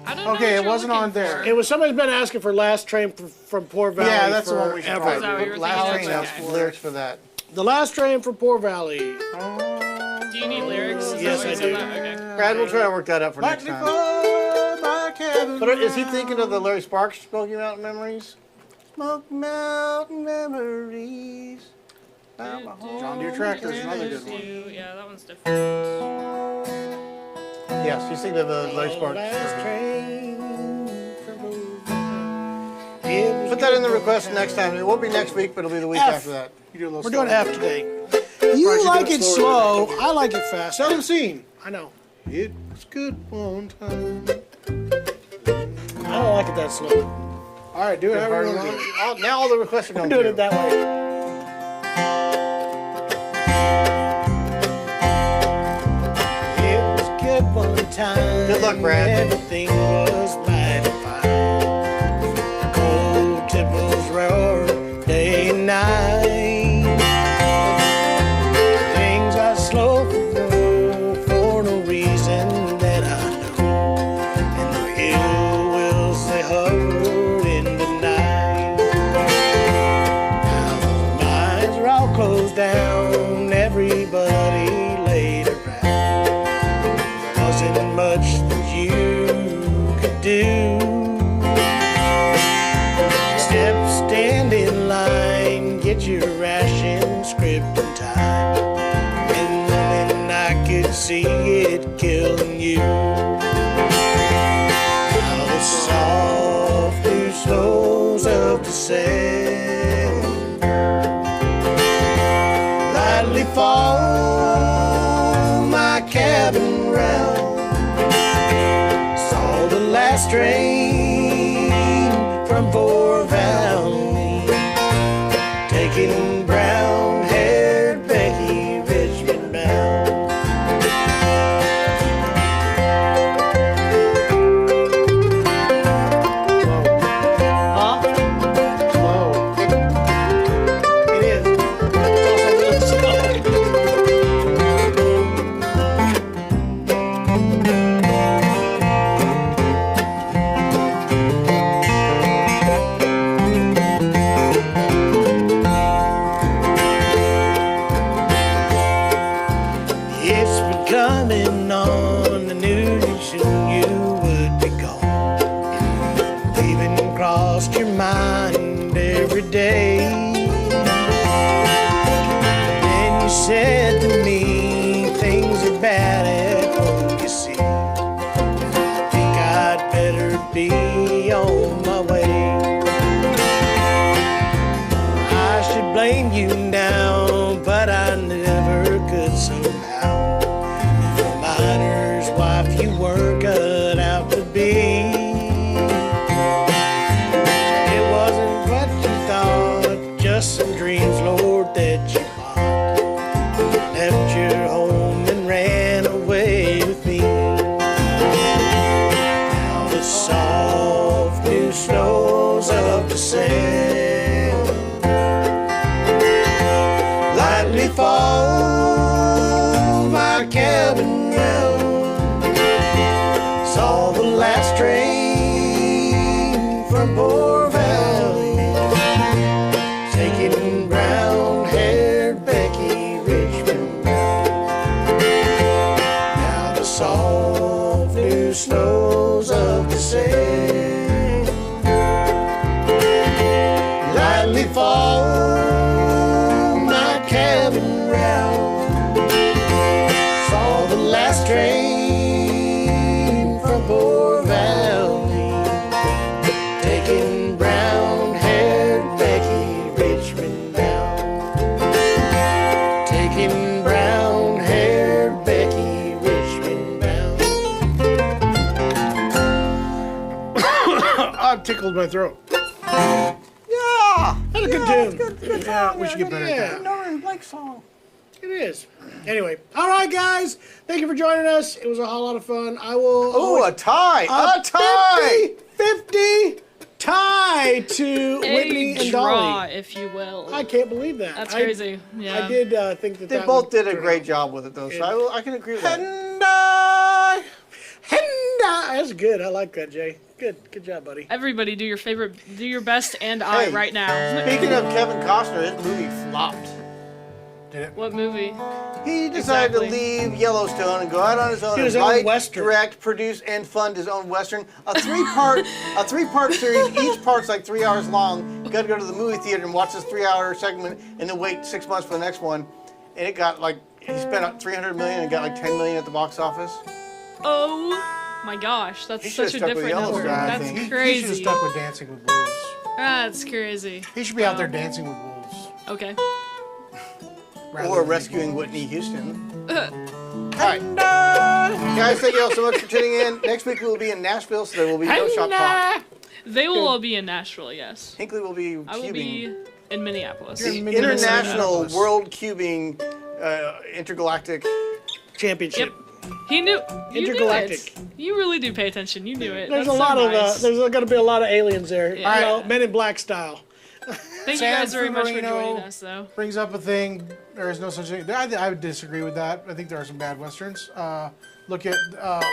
I don't know Okay, what it you're wasn't looking on there. for. It was somebody's been asking for Last Train from Poor Valley. Yeah, that's the one we should forever. Is that what you were Last thinking? train Okay. has lyrics for that. The Last Train from Poor Valley. Do you need lyrics? Is that Yes, why you I said do. that? Okay. Brad, we'll try to work that out for next time. But is he thinking of the Larry Sparks Smoky Mountain Memories? Smoky Mountain Memories. John Deere Tractor is another good one. Yeah, that one's different. Yes, he's thinking of the Larry Sparks. Last train from Poor Valley. It was Put that in the request next time. It won't be next week, but it'll be the week F. after that. You do a little We're doing slower. half today. Probably You should like do it slower. slow. I like it fast. Seldom seen. I know. It was good one time. I don't like it that slow. All right, do it however you want to do. Now all the requests are I'm going doing through. it that way. It was good one time. Good luck. luck, Brad. Everything was mighty fine. Cold temples roar day and night. Things are slow for no reason that I know. And the ill wills they hover in the night. Now the mines are all closed down. Everybody laid around. Wasn't much that you could do. Step, stand in line, get your ration, script and time. And then I could see it killing you. Now the soft new snows of December lightly fall my cabin round. Saw the last train from Poor Valley, taking brown-haired Becky Richmond bound. Huh? Whoa. It is. It's also really slow. It's been coming on the news, soon you would be gone. Leaving crossed your mind every day. Then you said to me, things are bad at home, you see. I think I'd better be on my way. I should blame you now, but I never could somehow. For a miner's wife, you weren't cut out to be. It wasn't what you thought, just some dreams, Lord, that you bought. Left your home and ran away with me. Now the soft new snows of December lightly fall my cabin round. Saw the last train from Poor Valley, taking brown-haired Becky Richmond bound. Now the soft new snows of December lightly fall my cabin round. Saw the last train from Poor Valley, taking brown-haired Becky Richmond bound. Taking brown-haired Becky Richmond bound. I've tickled my throat. Yeah. That's a good tune. Good Yeah, song. we should get better at that. Norman Blake song. It is. Anyway, all right, guys. Thank you for joining us. It was a whole lot of fun. I will. Oh, a tie. A tie. 50 tie to Whitney A and draw, Dolly. if you will. I can't believe that. That's crazy. Yeah. I did think that They that both would did a turn great out. job with it, though, so I can agree with that. That's good. I like that, Jay. Good job, buddy. Everybody, do your best, and I Hey, right now. Speaking of Kevin Costner, his movie flopped. Did it? What movie? He decided Exactly. to leave Yellowstone and go out on his own Do his and own write, Western. direct, produce, and fund his own Western. A three-part series. Each part's like 3 hours long. You got to go to the movie theater and watch this 3-hour segment, and then wait 6 months for the next one. And it got like he spent $300 million and got like $10 million at the box office. Oh my gosh, that's He such should've a stuck with different Yellowstone, number. I That's think. He should have crazy. stuck with Dancing with Wolves. That's crazy. He should be out there dancing with wolves. Okay. rather Or than rescuing Whitney Houston. Alright. Guys, thank you all so much for tuning in. Next week we will be in Nashville, so there will be no shop talk. They will all be in Nashville, yes. Hinkley will be I will cubing. be in Minneapolis. You're in International Minneapolis. World Cubing Intergalactic Championship. He knew. You Intergalactic. Knew it. You really do pay attention. You knew it. There's That's a lot so of nice. there's going to be a lot of aliens there. Yeah. You know, Men in Black style. Thank you guys very much for joining us, though. Brings up a thing. There is no such thing. I would disagree with that. I think there are some bad westerns. Look at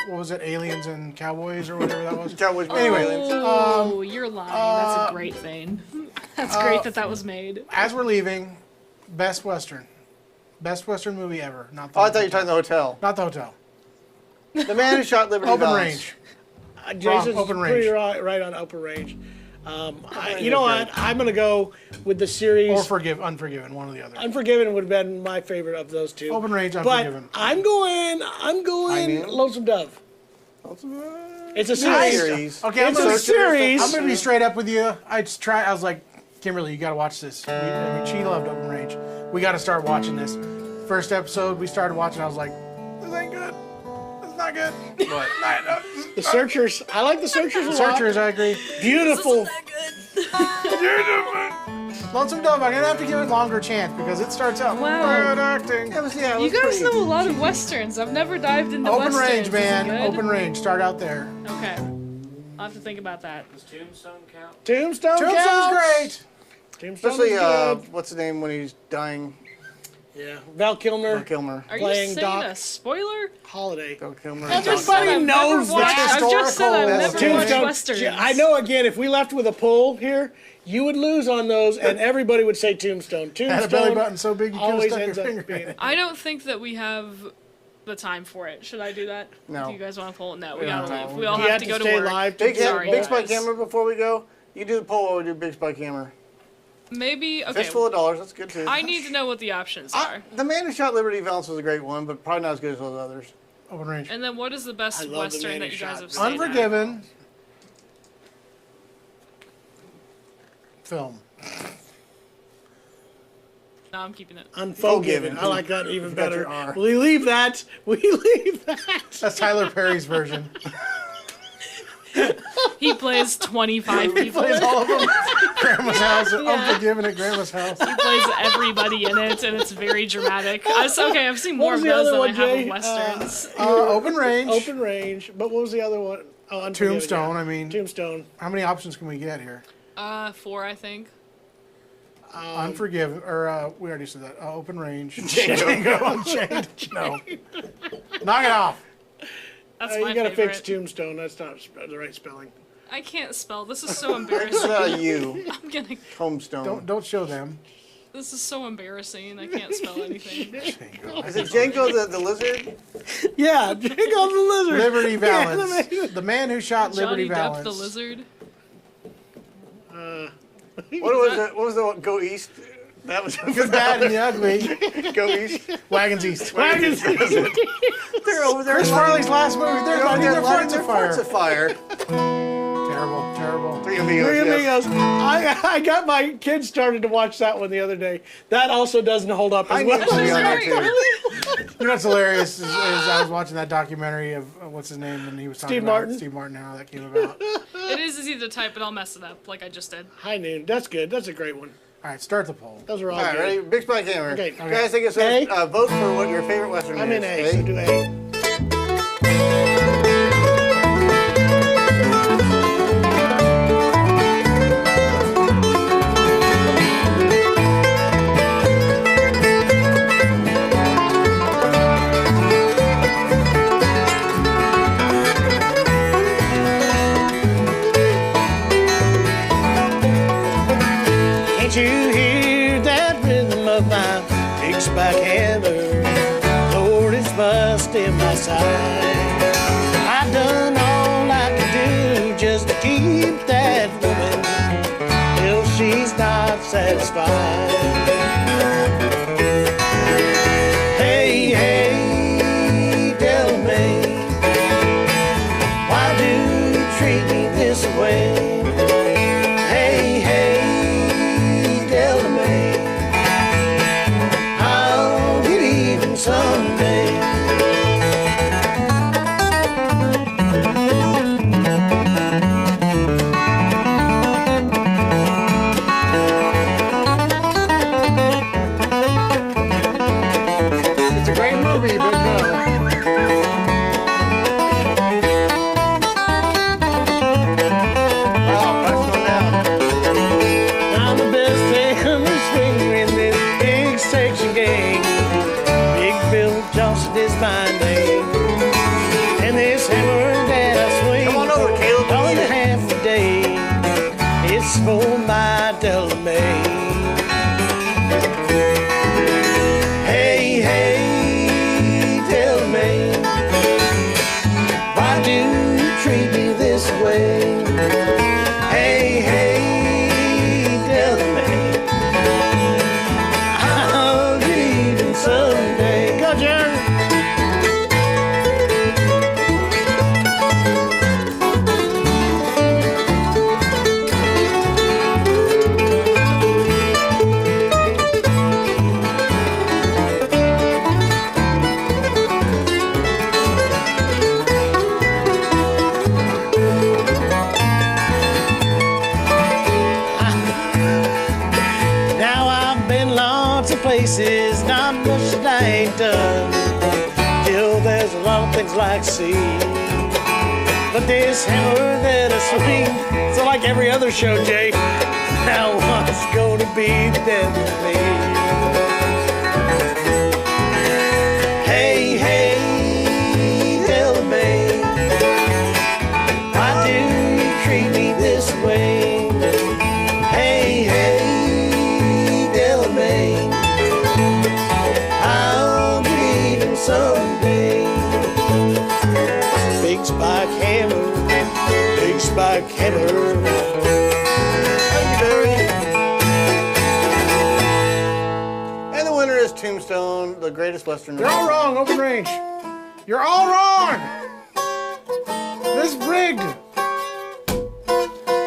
what was it, Aliens and Cowboys or whatever that was. Cowboys. Anyway, Oh, you're lying. That's a great thing. That's great that was made. as we're leaving, best western movie ever. Not the Oh, I thought you were talking the hotel. Not the hotel. The Man Who Shot Liberty Open Valance. range. Jason's Open pretty Range. right on Open Range. You know what? I'm going to go with the series. Or Unforgiven, one or the other. Unforgiven would have been my favorite of those two. Open Range, But Unforgiven. I'm going Lonesome Dove. It's a series. Okay, It's a series. I'm gonna be straight up with you. I was like, Kimberly, you gotta watch this. She loved Open Range. We gotta start watching this. First episode, we started watching. I was like, this ain't good. It's not good. But The Searchers. I like The Searchers a lot. Searchers, I agree. Beautiful. Lonesome Dove, I'm gonna have to give it a longer chance because it starts out Wow. good acting. You guys know a lot of westerns. I've never dived into Open westerns. Range, Is it man. good? Open Range. Start out there. Okay. I'll have to think about that. Does Tombstone count? Tombstone Tombstone's counts. great. Tombstone Especially, is good. what's the name when he's dying? Yeah. Val Kilmer. Kilmer. Are you Playing saying Doc. a spoiler? Holiday. Val Kilmer. Everybody knows that. I've just said I've never watched Tombstone. westerns. I know. Again, if we left with a poll here, you would lose on those, and everybody would say Tombstone. Had a belly Tombstone button so big you could have always stuck your ends up finger being. in it. I don't think that we have the time for it. Should I do that? No. Do you guys want to pull it? No, we Yeah, gotta no. leave. We all You have have to to go to stay work. live. Big, Sorry, Big Spike guys. Hammer before we go. You do the poll or we do Big Spike Hammer. Maybe, okay. Fistful of dollars, that's good too. I need to know what the options are. The Man Who Shot Liberty Valance was a great one, but probably not as good as those others. Open Range. And then what is the best I love The western Man that Who you guys Shot have seen? Unforgiven. Film. No, I'm keeping it. Unforgiven. I like that even Got better. your R. We leave that. We leave that. That's Tyler Perry's version. He plays 25 people. Plays all of them. Grandma's house. Yeah. Unforgiven at Grandma's house. He plays everybody in it, and it's very dramatic. I've seen more was of the those other than I one, have Jay? of westerns. Open Range. Open Range. But what was the other one? Oh, Unforgiven, Tombstone. yeah. I mean, Tombstone. how many options can we get here? 4, I think. Unforgiven, or we already said that. Open Range. Django Unchained. No. Knock it off. That's You my gotta favorite. fix Tombstone. That's not the right spelling. I can't spell. This is so It's embarrassing. you. I'm gonna. Tombstone. Don't show them. This is so embarrassing. I can't spell anything. Is it Django the lizard? Yeah, Django the Lizard. Liberty Valance. The Man Who Shot Liberty Johnny Depp Valance. the lizard. What was it? What was the one? Go East? That was Good, Bad, and the Ugly. Go East. Wagons East. Wagons. They're over there. Chris Farley's last movie. They're They're lighting their lighting farts their afire. farts afire. Terrible, terrible. Three Amigos. Three yes. Amigos. I got my kids started to watch that one the other day. That also doesn't hold up as I well. need to be on there Sorry. too. You know what's hilarious is I was watching that documentary of what's his name, and he was talking Steve about Martin? Steve Martin, how that came about. It is easy to type, but I'll mess it up like I just did. High Noon. That's good. That's a great one. All right, start the poll. Those are all All right, good. ready? Big Spike Hammer. Okay. Guys, take us A? vote for what your favorite Western I'm is. in A, so do A. Can't you hear that rhythm of my big spike hammer? Lord, it's busting my side. I've done all I can do just to keep that woman till she's not satisfied. Hey, hey, tell me, why do you treat me this way? Hey, hey, tell me, I'll get even someday. It's a great movie, but no. Johnson is my name. And this hammer that I swing Come on over, Caleb. all in half a day, it's for my Delamain. Hey, hey, Delamain, why do you treat me this way? Hey, hey, Delamain, I'll get even someday. Go, Jerry. Now I've been lots of places, not much that I ain't done. Still, there's a lot of things like see. But this hammer that I swing, so like every other show, Jay, now what's gonna be then with me? Hey, hey, Delamain, why do you treat me this way? Hey, hey, Delamain, I'll be even someday. Big spike hammer, big spike hammer. And the winner is Tombstone, the greatest Western. You're all wrong, open range. You're all wrong. This is rigged.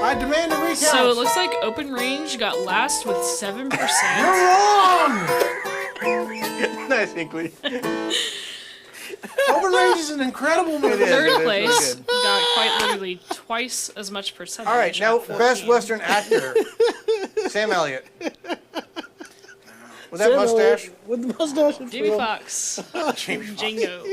I demand a recount. So it looks like Open Range got last with 7%. You're wrong. Nice, Hinkley. Open Range is an incredible movie. It is. Third really place good. got quite literally twice as much percentage. All right, now at best 14. Western actor, Sam Elliott. With that mustache. With the mustache and Jamie frill. Foxx. Django.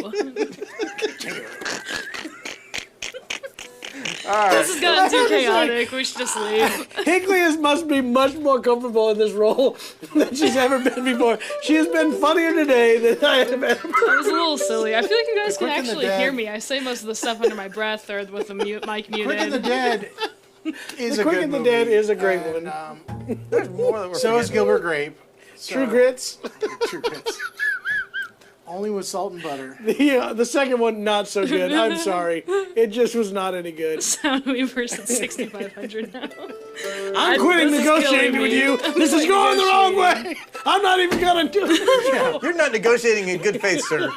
All right. This has gotten too chaotic. We should just leave. Hinkley must be much more comfortable in this role than she's ever been before. She has been funnier today than I have ever. That was a little silly. I feel like you guys can Quick and the actually Dead. hear me. I say most of the stuff under my breath or with the mic Quick and muted. the Dead is The a Quick good and the movie. Dead is a great And, one. There's more that we're So is forgetting. Gilbert Grape. True Grits. True Grits. Only with salt and butter. The second one, not so good. I'm sorry. It just was not any good. Soundweaver's at 6,500 now. I'm quitting this is negotiating killing with me. you. I'm This is quit going the wrong negotiating. way. I'm not even going to do it. You're not negotiating in good faith, sir.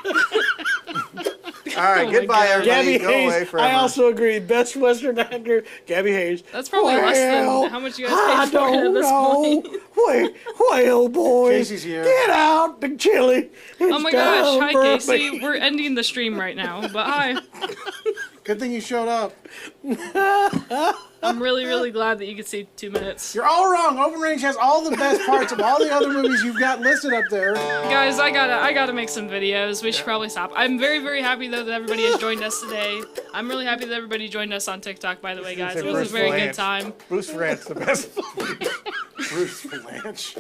All right, Oh my goodbye, God. everybody. Gabby Go away Hayes. forever. I also agree. Best Western actor, Gabby Hayes. That's probably less Well, than how much you guys I paid for it at don't this know. point. Well, boys, Casey's here. get out the chili. Oh my gosh, hi for Casey. me. We're ending the stream right now, but hi. Good thing you showed up. I'm really, really glad that you could see 2 minutes. You're all wrong. Open Range has all the best parts of all the other movies you've got listed up there. Guys, I gotta make some videos. We should probably stop. I'm very, very happy though that everybody has joined us today. I'm really happy that everybody joined us on TikTok, by the way, guys. It was a Bruce very Lance. good time. Bruce Rant's the best. Bruce Blanche.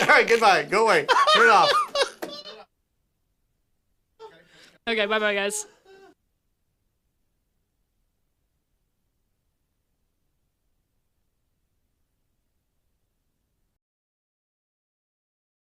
All right, goodbye. Go away. Turn it off. Okay, bye bye, guys.